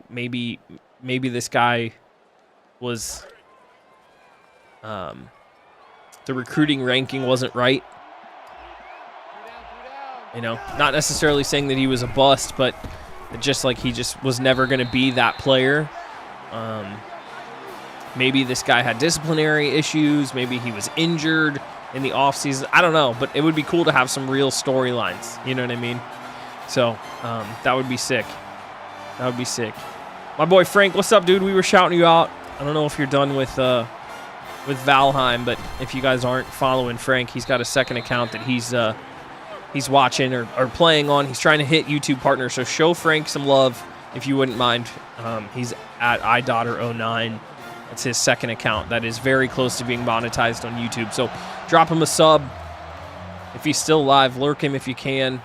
Maybe this guy was the recruiting ranking wasn't right. Not necessarily saying that he was a bust, but just like he just was never going to be that player. Maybe this guy had disciplinary issues. Maybe he was injured in the offseason. I don't know, but it would be cool to have some real storylines. You know what I mean? So that would be sick. That would be sick. My boy Frank, what's up, dude? We were shouting you out. I don't know if you're done with Valheim, but if you guys aren't following Frank, he's got a second account that he's watching or playing on. He's trying to hit YouTube partners, so show Frank some love if you wouldn't mind. He's at iDaughter09. That's his second account that is very close to being monetized on YouTube. So drop him a sub. If he's still live, lurk him if you can.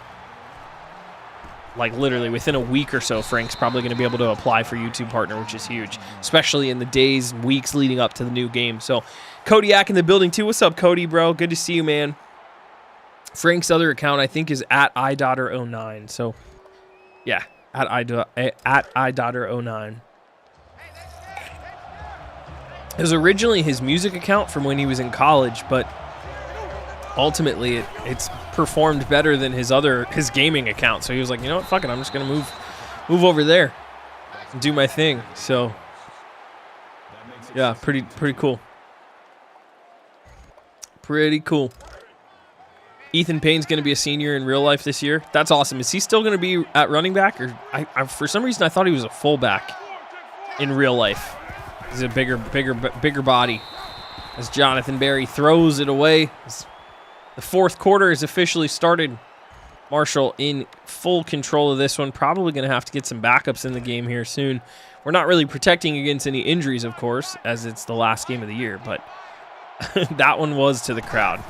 Like literally within a week or so, Frank's probably going to be able to apply for YouTube partner, which is huge, especially in the days and weeks leading up to the new game. So Kodiak in the building too. What's up, Cody, bro? Good to see you, man. Frank's other account, I think, is at iDaughter09. So yeah, at iDaughter09. It was originally his music account from when he was in college, but ultimately it's performed better than his gaming account. So he was like, you know what, fuck it, I'm just gonna move over there and do my thing. So yeah, pretty cool. Pretty cool. Ethan Payne's gonna be a senior in real life this year. That's awesome. Is he still gonna be at running back, or I for some reason I thought he was a fullback in real life? He's a bigger body. As Jonathan Berry throws it away. The fourth quarter has officially started. Marshall in full control of this one. Probably going to have to get some backups in the game here soon. We're not really protecting against any injuries, of course, as it's the last game of the year, but that one was to the crowd.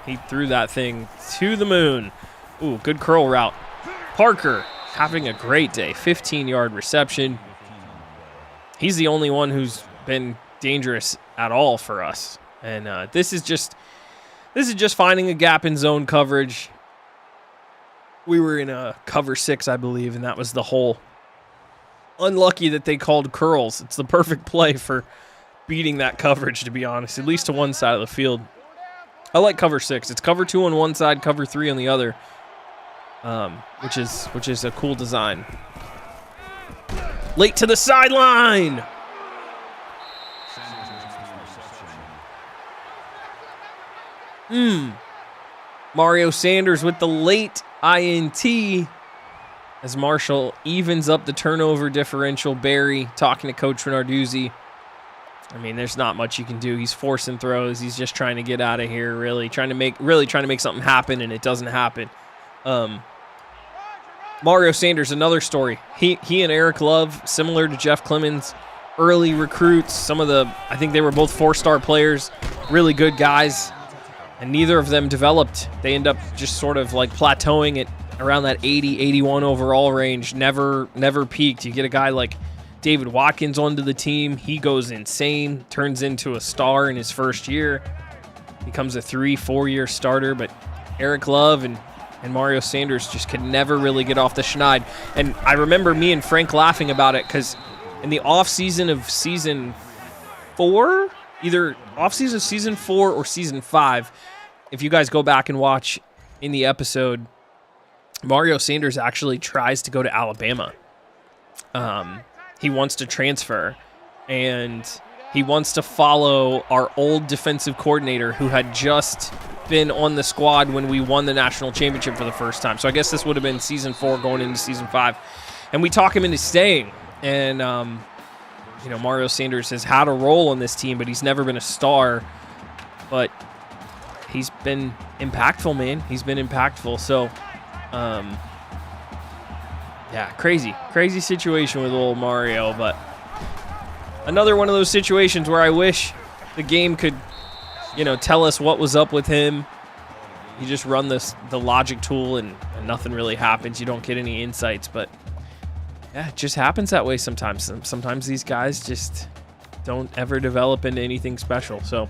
He threw that thing to the moon. Ooh, good curl route. Parker having a great day. 15-yard reception. He's the only one who's been dangerous at all for us. And this is just finding a gap in zone coverage. We were in a cover 6, I believe, and that was the hole. Unlucky that they called curls. It's the perfect play for beating that coverage, to be honest, at least to one side of the field. I like cover 6. It's cover 2 on one side, cover 3 on the other, which is a cool design. Late to the sideline. Mario Sanders with the late INT as Marshall evens up the turnover differential. Barry talking to Coach Renarduzzi. I mean, there's not much you can do. He's forcing throws. He's just trying to get out of here, really trying to make something happen, and it doesn't happen. Mario Sanders, another story. He and Eric Love, similar to Jeff Clemens, early recruits. I think they were both 4-star players, really good guys, and neither of them developed. They end up just sort of like plateauing at around that 80, 81 overall range. Never peaked. You get a guy like David Watkins onto the team. He goes insane, turns into a star in his first year, becomes a 3-4 year starter. But Eric Love and Mario Sanders just could never really get off the schneid. And I remember me and Frank laughing about it because in the offseason of season 4, either offseason season 4 or season 5, if you guys go back and watch in the episode, Mario Sanders actually tries to go to Alabama. He wants to transfer, and he wants to follow our old defensive coordinator who had just been on the squad when we won the national championship for the first time. So I guess this would have been season 4 going into season 5. And we talk him into staying. And, Mario Sanders has had a role on this team, but he's never been a star. But he's been impactful, man. He's been impactful. So, crazy situation with old Mario. But another one of those situations where I wish the game could tell us what was up with him. You just run the logic tool and nothing really happens. You don't get any insights, but yeah, it just happens that way sometimes. Sometimes these guys just don't ever develop into anything special. So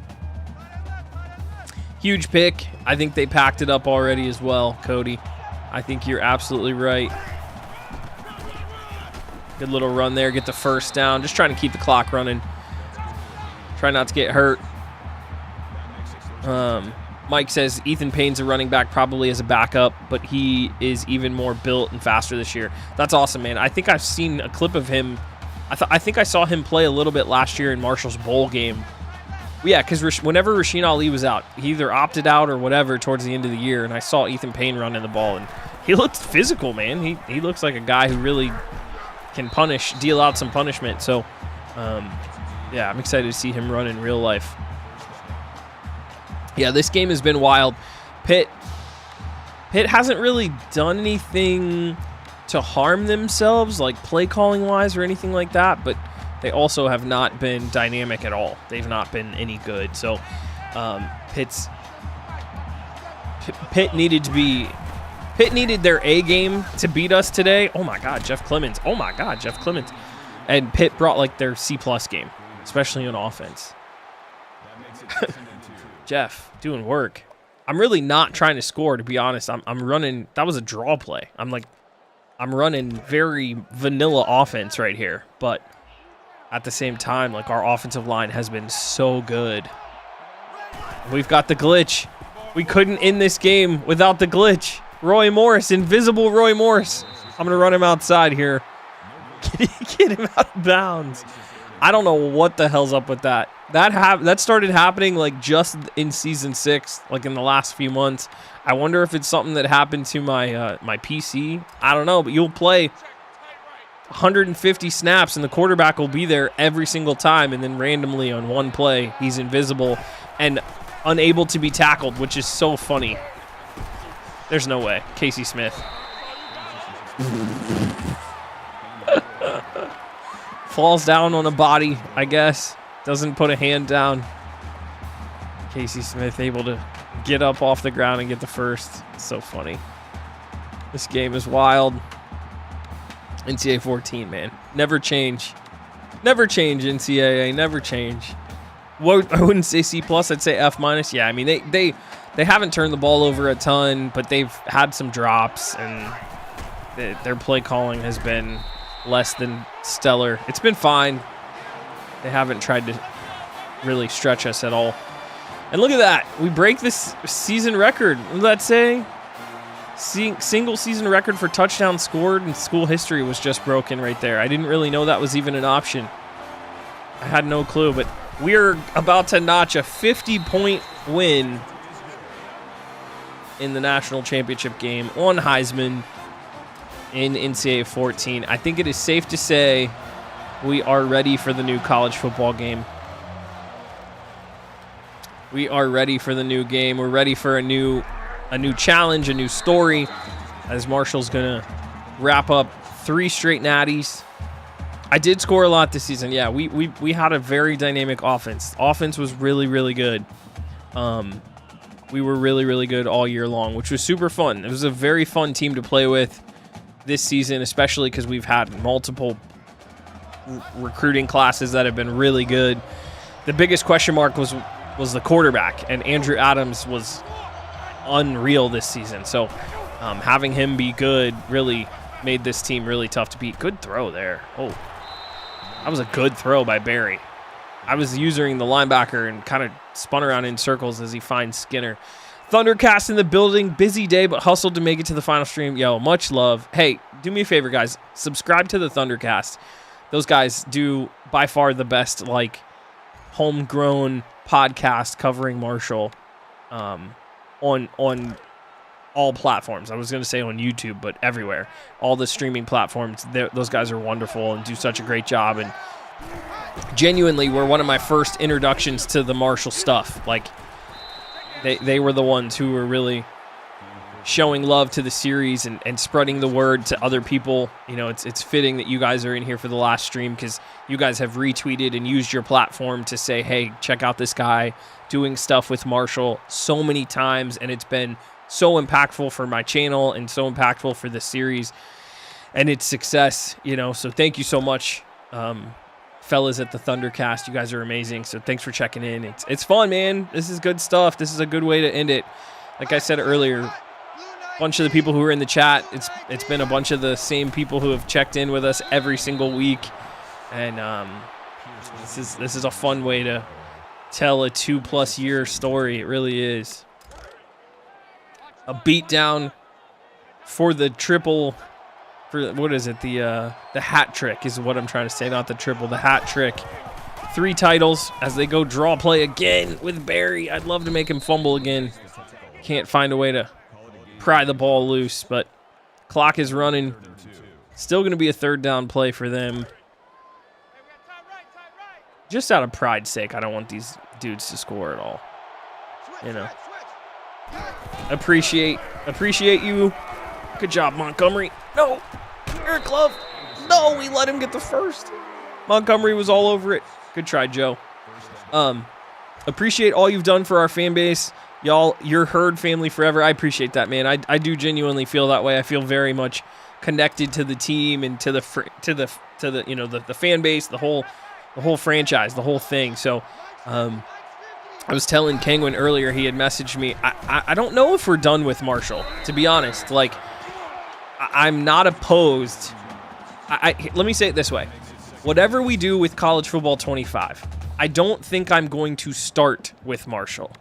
huge pick. I think they packed it up already as well, Cody. I think you're absolutely right. Good little run there. Get the first down. Just trying to keep the clock running. Try not to get hurt. Mike says Ethan Payne's a running back probably as a backup, but he is even more built and faster this year. That's awesome, man. I think I've seen a clip of him. I think I saw him play a little bit last year in Marshall's bowl game. Yeah, because whenever Rasheen Ali was out, he either opted out or whatever towards the end of the year, and I saw Ethan Payne running the ball, and he looked physical, man. He looks like a guy who really can deal out some punishment. So, I'm excited to see him run in real life. Yeah, this game has been wild. Pitt hasn't really done anything to harm themselves, like play calling wise or anything like that, but they also have not been dynamic at all. They've not been any good. So Pitt needed their A game to beat us today. Oh my God, Jeff Clemens. And Pitt brought like their C+ game, especially on offense. Jeff doing work. I'm really not trying to score, to be honest. I'm running. That was a draw play. I'm running very vanilla offense right here, but at the same time, like, our offensive line has been so good. We've got the glitch. We couldn't end this game without the glitch. Roy Morris, invisible Roy Morris. I'm gonna run him outside here. Get him out of bounds. I don't know what the hell's up with that. That started happening like just in season 6, like in the last few months. I wonder if it's something that happened to my my PC. I don't know, but you'll play 150 snaps and the quarterback will be there every single time, and then randomly on one play he's invisible and unable to be tackled, which is so funny. There's no way. Casey Smith. Falls down on a body, I guess. Doesn't put a hand down. Casey Smith able to get up off the ground and get the first. It's so funny. This game is wild. NCAA14, man. Never change. Never change, NCAA. Never change. I wouldn't say C+, I'd say F-. Yeah, I mean, they haven't turned the ball over a ton, but they've had some drops, and their play calling has been less than stellar. It's been fine. They haven't tried to really stretch us at all. And look at that. We break this season record. What did that say? Single season record for touchdowns scored in school history was just broken right there. I didn't really know that was even an option. I had no clue, but we're about to notch a 50-point win in the national championship game on Heisman in NCAA 14. I think it is safe to say we are ready for the new college football game. We are ready for the new game. We're ready for a new challenge, a new story, as Marshall's going to wrap up 3 straight natties. I did score a lot this season. Yeah, we had a very dynamic offense. Offense was really, really good. We were really, really good all year long, which was super fun. It was a very fun team to play with this season, especially because we've had multiple recruiting classes that have been really good. The biggest question mark was the quarterback, and Andrew Adams was unreal this season. So having him be good really made this team really tough to beat. Good throw there. Oh, that was a good throw by Barry. I was using the linebacker and kind of spun around in circles as he finds Skinner. Thundercast in the building. Busy day, but hustled to make it to the final stream. Yo, much love. Hey, do me a favor, guys. Subscribe to the Thundercast. Those guys do by far the best, like, homegrown podcast covering Marshall on all platforms. I was going to say on YouTube, but everywhere. All the streaming platforms. Those guys are wonderful and do such a great job. And genuinely were one of my first introductions to the Marshall stuff. Like, they were the ones who were really showing love to the series and spreading the word to other people. You know, it's fitting that you guys are in here for the last stream because you guys have retweeted and used your platform to say, hey, check out this guy doing stuff with Marshall so many times, and it's been so impactful for my channel and so impactful for the series and its success, you know. So thank you so much, fellas at the Thundercast. You guys are amazing. So thanks for checking in. It's fun, man. This is good stuff. This is a good way to end it. Like I said earlier, a bunch of the people who are in the chat, it's been a bunch of the same people who have checked in with us every single week. And this is a fun way to tell a 2+ year story. It really is. A beatdown for the triple, for what is it? The hat trick is what I'm trying to say, not the triple, the hat trick. 3 titles as they go draw play again with Barry. I'd love to make him fumble again. Can't find a way to pry the ball loose, but clock is running. Still going to be a 3rd down play for them. Just out of pride's sake, I don't want these dudes to score at all. You know. Appreciate you. Good job, Montgomery. No. Eric Love. No, we let him get the first. Montgomery was all over it. Good try, Joe. Appreciate all you've done for our fan base. Y'all, you're Herd family forever. I appreciate that, man. I do genuinely feel that way. I feel very much connected to the team and to the you know, the fan base, the whole franchise, the whole thing. So, I was telling Kangwin earlier, he had messaged me. I don't know if we're done with Marshall, to be honest. Like, I'm not opposed. Let me say it this way. Whatever we do with College Football 25, I don't think I'm going to start with Marshall.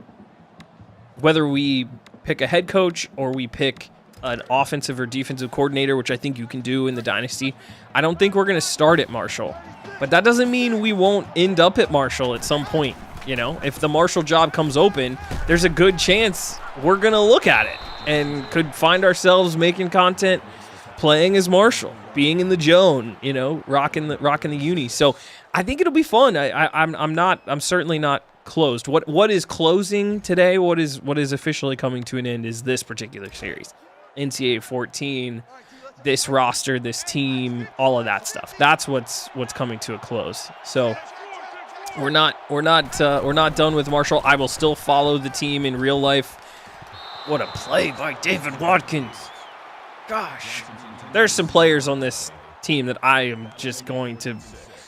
Whether we pick a head coach or we pick an offensive or defensive coordinator, which I think you can do in the Dynasty, I don't think we're going to start at Marshall. But that doesn't mean we won't end up at Marshall at some point. You know, if the Marshall job comes open, there's a good chance we're going to look at it and could find ourselves making content, playing as Marshall, being in the Joan, you know, rocking the uni. So I think it'll be fun. I'm certainly not closed. What is closing today? What is officially coming to an end is this particular series. NCAA 14, this roster, this team, all of that stuff. That's what's coming to a close. So we're not done with Marshall. I will still follow the team in real life. What a play by David Watkins. Gosh. There's some players on this team that I am just going to,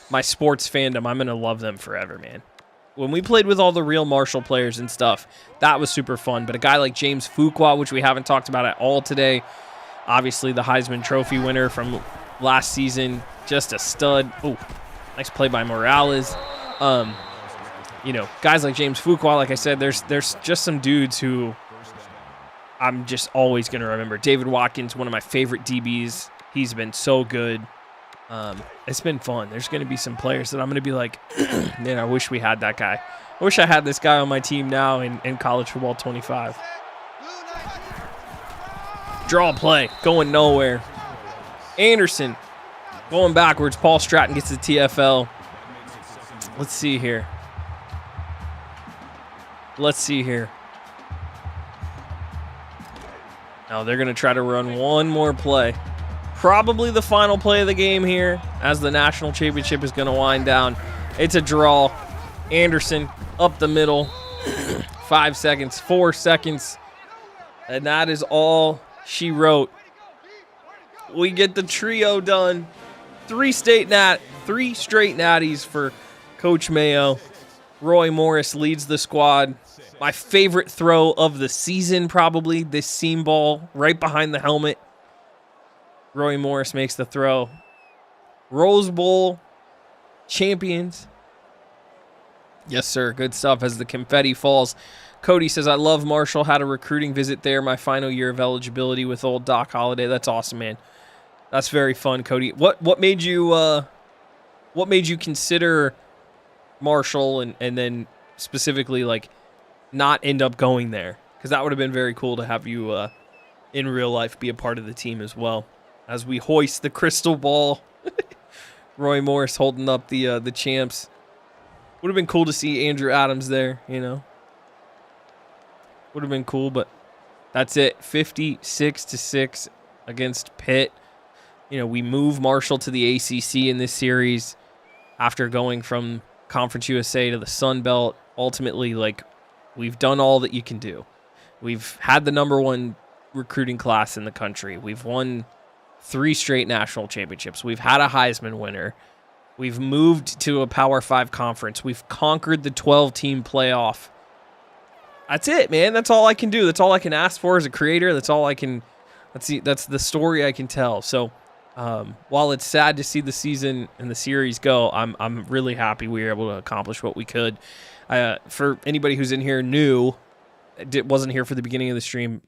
my sports fandom, I'm going to love them forever, man. When we played with all the real Marshall players and stuff, that was super fun. But a guy like James Fuqua, which we haven't talked about at all today, obviously the Heisman Trophy winner from last season, just a stud. Oh, nice play by Morales. guys like James Fuqua, like I said, there's just some dudes who I'm just always going to remember. David Watkins, one of my favorite DBs. He's been so good. It's been fun. There's going to be some players that I'm going to be like, man, I wish we had that guy. I wish I had this guy on my team now in college football 25. Draw play, going nowhere. Anderson going backwards. Paul Stratton gets the TFL. Let's see here. Now they're going to try to run one more play. Probably the final play of the game here as the national championship is going to wind down. It's a draw. Anderson up the middle. 5 seconds, 4 seconds. And that is all she wrote. We get the trio done. 3 straight natties for Coach Mayo. Roy Morris leads the squad. My favorite throw of the season, probably, this seam ball right behind the helmet. Roy Morris makes the throw. Rose Bowl champions. Yes, sir. Good stuff as the confetti falls. Cody says, I love Marshall. Had a recruiting visit there my final year of eligibility with old Doc Holliday. That's awesome, man. That's very fun, Cody. What made you consider Marshall and then specifically like not end up going there? Because that would have been very cool to have you in real life be a part of the team as well. As we hoist the crystal ball. Roy Morris holding up the champs. Would have been cool to see Andrew Adams there, Would have been cool, but that's it. 56-6 against Pitt. We move Marshall to the ACC in this series after going from Conference USA to the Sun Belt. Ultimately, we've done all that you can do. We've had the number 1 recruiting class in the country. We've won 3 straight national championships. We've had a Heisman winner. We've moved to a Power 5 conference. We've conquered the 12-team playoff. That's it, man. That's all I can do. That's all I can ask for as a creator. That's all I can. That's the story I can tell. So, while it's sad to see the season and the series go, I'm really happy we were able to accomplish what we could. For anybody who's in here new, wasn't here for the beginning of the stream,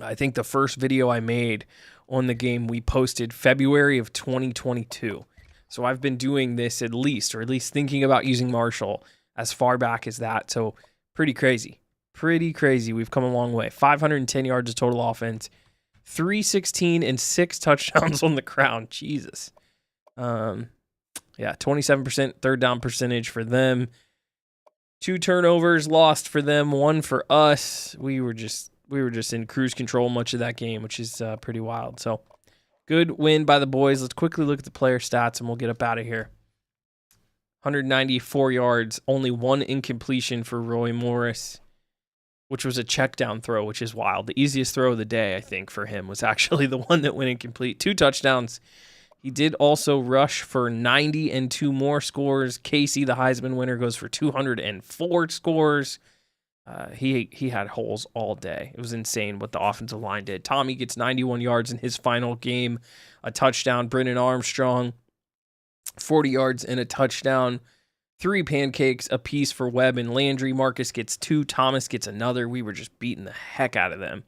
I think the first video I made on the game we posted February of 2022. So I've been doing this at least thinking about using Marshall as far back as that. So pretty crazy. We've come a long way. 510 yards of total offense, 316 and 6 touchdowns on the ground. Jesus. 27% third down percentage for them. 2 turnovers lost for them, 1 for us. We were just in cruise control much of that game, which is pretty wild. So good win by the boys. Let's quickly look at the player stats and we'll get up out of here. 194 yards, only 1 incompletion for Roy Morris, which was a check down throw, which is wild. The easiest throw of the day, I think, for him was actually the one that went incomplete. 2 touchdowns. He did also rush for 90 and 2 more scores. Casey, the Heisman winner, goes for 204 scores. He had holes all day. It was insane what the offensive line did. Tommy gets 91 yards in his final game, a touchdown. Brennan Armstrong, 40 yards and a touchdown. 3 pancakes apiece for Webb and Landry. Marcus gets 2. Thomas gets another. We were just beating the heck out of them.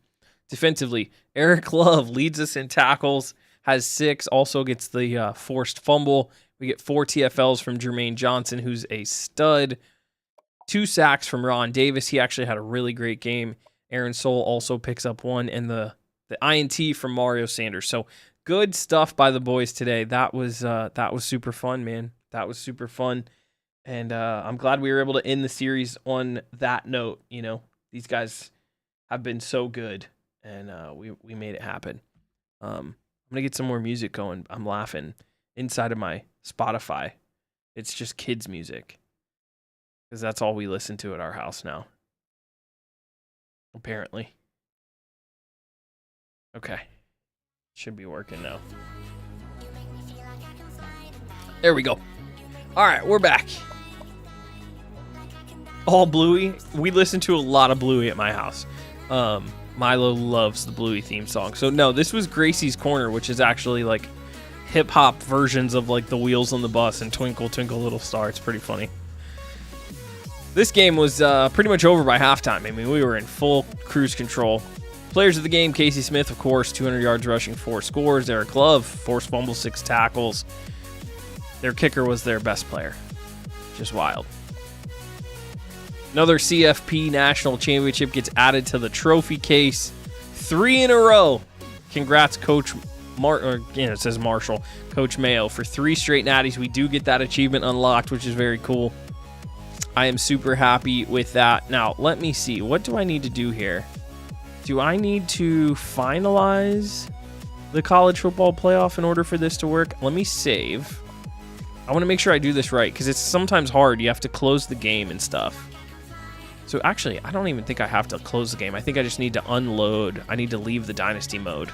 Defensively, Eric Love leads us in tackles, has 6, also gets the forced fumble. We get 4 TFLs from Jermaine Johnson, who's a stud. 2 sacks from Ron Davis. He actually had a really great game. Aaron Soule also picks up 1, and the INT from Mario Sanders. So good stuff by the boys today. That was super fun, man. That was super fun. And I'm glad we were able to end the series on that note. These guys have been so good, and we made it happen. I'm going to get some more music going. I'm laughing. Inside of my Spotify, it's just kids' music. Because that's all we listen to at our house now. Apparently. Okay. Should be working now. There we go. All right, we're back. All Bluey. We listen to a lot of Bluey at my house. Milo loves the Bluey theme song. So no, this was Gracie's Corner, which is actually like hip hop versions of like the Wheels on the Bus and Twinkle Twinkle Little Star. It's pretty funny. This game was pretty much over by halftime. I mean, we were in full cruise control. Players of the game, Casey Smith, of course, 200 yards rushing, 4 scores. Eric Love, forced fumbles, 6 tackles. Their kicker was their best player. Just wild. Another CFP national championship gets added to the trophy case. 3 in a row. Congrats, Coach it says Marshall. Coach Mayo for 3 straight natties. We do get that achievement unlocked, which is very cool. I am super happy with that. Now, let me see. What do I need to do here? Do I need to finalize the college football playoff in order for this to work? Let me save. I want to make sure I do this right because it's sometimes hard. You have to close the game and stuff. So actually, I don't even think I have to close the game. I think I just need to unload. I need to leave the Dynasty mode.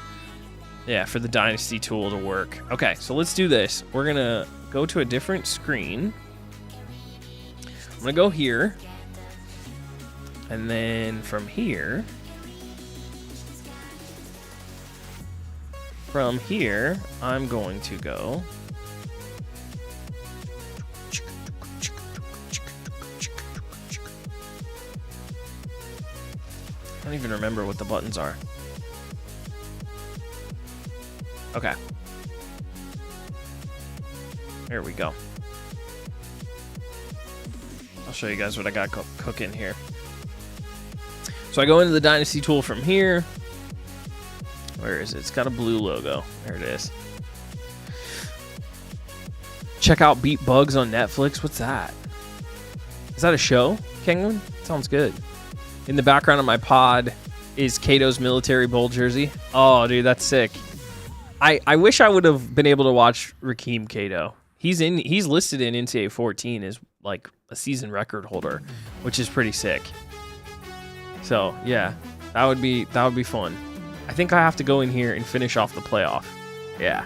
Yeah, for the Dynasty tool to work. Okay, so let's do this. We're going to go to a different screen. I'm going to go here. And then from here, I'm going to go. I don't even remember what the buttons are. Okay. There we go. I'll show you guys what I got cooking here. So I go into the Dynasty tool from here. Where is it? It's got a blue logo. There it is. Check out Beat Bugs on Netflix. What's that? Is that a show, Kingman? Sounds good. In the background of my pod is Cato's military bowl jersey. Oh, dude, that's sick. I wish I would have been able to watch Rakeem Cato. He's listed in NCAA14 as like a season record holder, which is pretty sick. So yeah, that would be fun. I think I have to go in here and finish off the playoff. Yeah.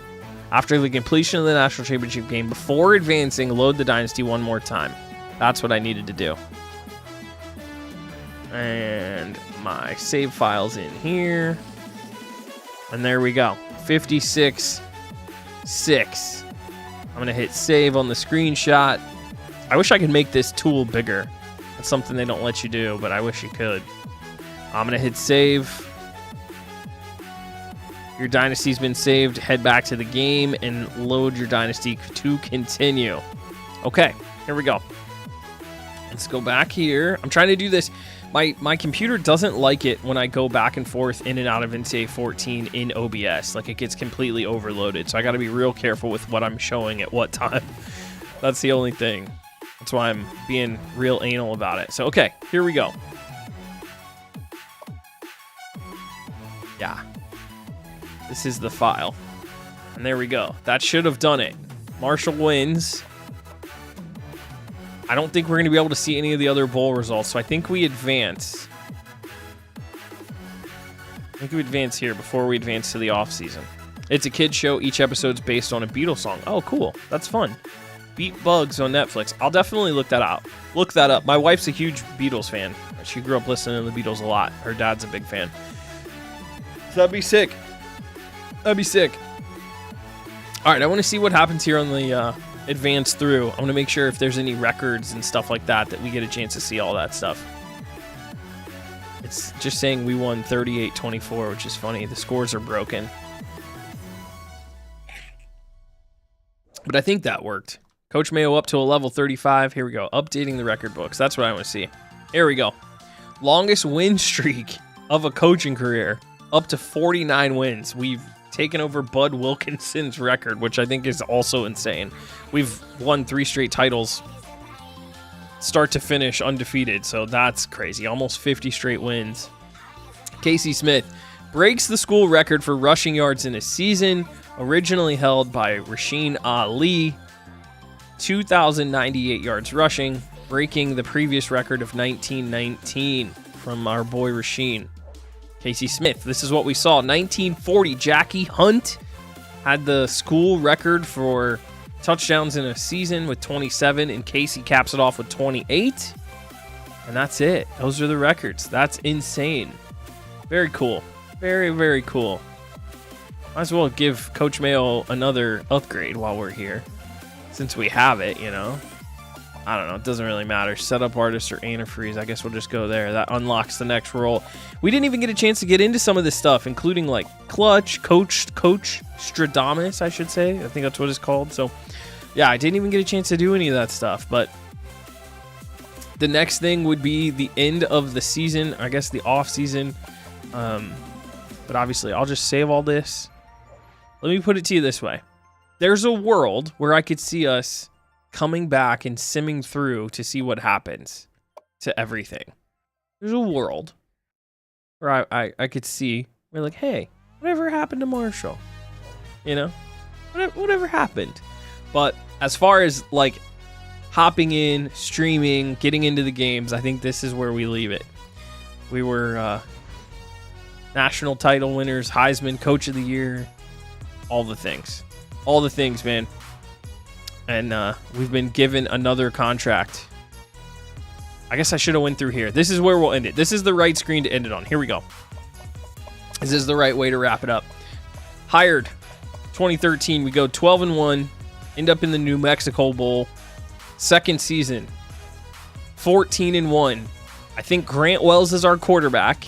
After the completion of the national championship game, before advancing, load the Dynasty one more time. That's what I needed to do. And my save file's in here. And there we go. 56-6. I'm going to hit save on the screenshot. I wish I could make this tool bigger. That's something they don't let you do, but I wish you could. I'm going to hit save. Your Dynasty's been saved. Head back to the game and load your Dynasty to continue. Okay, here we go. Let's go back here. I'm trying to do this. My computer doesn't like it when I go back and forth in and out of NCAA14 in OBS. Like, it gets completely overloaded. So I got to be real careful with what I'm showing at what time. That's the only thing. That's why I'm being real anal about it. So, okay, here we go. Yeah. This is the file. And there we go. That should have done it. Marshall wins. I don't think we're going to be able to see any of the other bowl results, so I think we advance. Here before we advance to the off-season. It's a kid's show. Each episode's based on a Beatles song. Oh, cool. That's fun. Beat Bugs on Netflix. I'll definitely look that up. My wife's a huge Beatles fan. She grew up listening to the Beatles a lot. Her dad's a big fan. So that'd be sick. All right, I want to see what happens here on the advance through. I want to make sure if there's any records and stuff like that we get a chance to see all that stuff. It's just saying we won 38-24, which is funny. The scores are broken. But I think that worked. Coach Mayo up to a level 35. Here we go. Updating the record books. That's what I want to see. Here we go. Longest win streak of a coaching career. Up to 49 wins. We've taken over Bud Wilkinson's record, which I think is also insane. We've won 3 straight titles, start to finish undefeated, so that's crazy. Almost 50 straight wins. Casey Smith breaks the school record for rushing yards in a season, originally held by Rasheen Ali. 2,098 yards rushing, breaking the previous record of 1919 from our boy Rasheen. Casey Smith, this is what we saw. 1940, Jackie Hunt had the school record for touchdowns in a season with 27, and Casey caps it off with 28. And that's it. Those are the records. That's insane. Very cool. Very, very cool. Might as well give Coach Mayo another upgrade while we're here, since we have it, you know. I don't know. It doesn't really matter. Setup artist or antifreeze. I guess we'll just go there. That unlocks the next role. We didn't even get a chance to get into some of this stuff, including like Clutch, Coach Stradamus, I should say. I think that's what it's called. So, yeah, I didn't even get a chance to do any of that stuff. But the next thing would be the end of the season. I guess the off season. But obviously, I'll just save all this. Let me put it to you this way. There's a world where I could see us coming back and simming through to see what happens to everything. There's a world where I could see, we're like, hey, whatever happened to Marshall? You know? Whatever happened? But as far as like hopping in, streaming, getting into the games, I think this is where we leave it. We were national title winners, Heisman, Coach of the Year, all the things. All the things, man. And we've been given another contract. I guess I should have went through here. This is where we'll end it. This is the right screen to end it on. Here we go. This is the right way to wrap it up. Hired 2013. We go 12-1. End up in the New Mexico Bowl. Second season. 14-1. I think Grant Wells is our quarterback.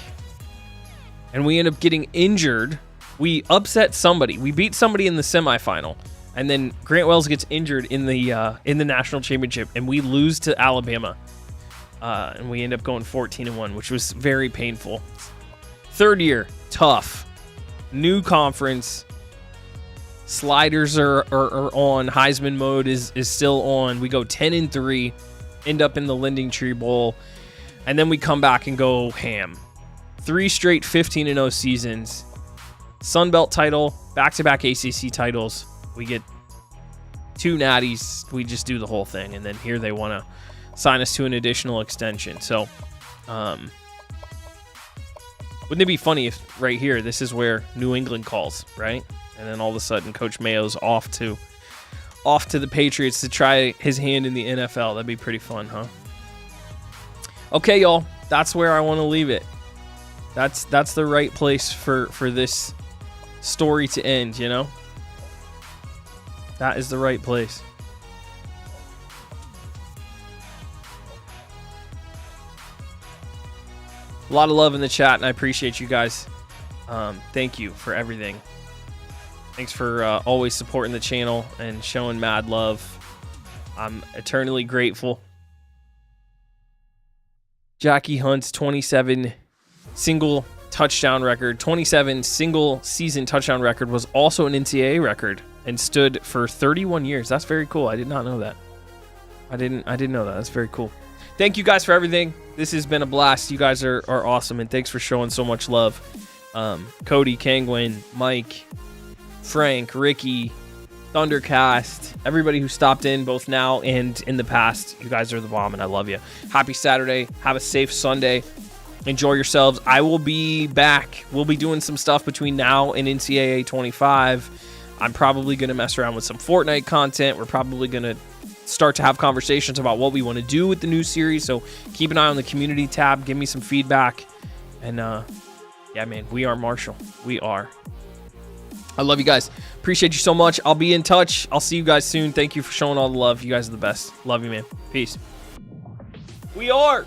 And we end up getting injured. We upset somebody. We beat somebody in the semifinal. And then Grant Wells gets injured in the national championship, and we lose to Alabama. And we end up going 14-1, which was very painful. Third year, tough. New conference. Sliders are on. Heisman mode is still on. We go 10-3, end up in the Lending Tree Bowl, and then we come back and go ham. 3 straight 15-0 seasons. Sun Belt title, back-to-back ACC titles. We get 2 natties. We just do the whole thing. And then here they want to sign us to an additional extension. So, wouldn't it be funny if right here, this is where New England calls, right? And then all of a sudden, Coach Mayo's off to the Patriots to try his hand in the NFL. That'd be pretty fun, huh? Okay, y'all. That's where I want to leave it. That's the right place for this story to end, you know? That is the right place. A lot of love in the chat, and I appreciate you guys. Thank you for everything. Thanks for always supporting the channel and showing mad love. I'm eternally grateful. Jackie Hunt's 27 single touchdown record, 27 single season touchdown record was also an NCAA record and stood for 31 years. That's very cool. I did not know that. I didn't know that. That's very cool. Thank you guys for everything. This has been a blast. You guys are awesome, and thanks for showing so much love. Cody, Kangwin, Mike, Frank, Ricky, Thundercast, everybody who stopped in both now and in the past. You guys are the bomb, and I love you. Happy Saturday. Have a safe Sunday. Enjoy yourselves. I will be back. We'll be doing some stuff between now and NCAA 25. I'm probably going to mess around with some Fortnite content. We're probably going to start to have conversations about what we want to do with the new series. So keep an eye on the community tab. Give me some feedback. And yeah, man, we are Marshall. We are. I love you guys. Appreciate you so much. I'll be in touch. I'll see you guys soon. Thank you for showing all the love. You guys are the best. Love you, man. Peace. We are.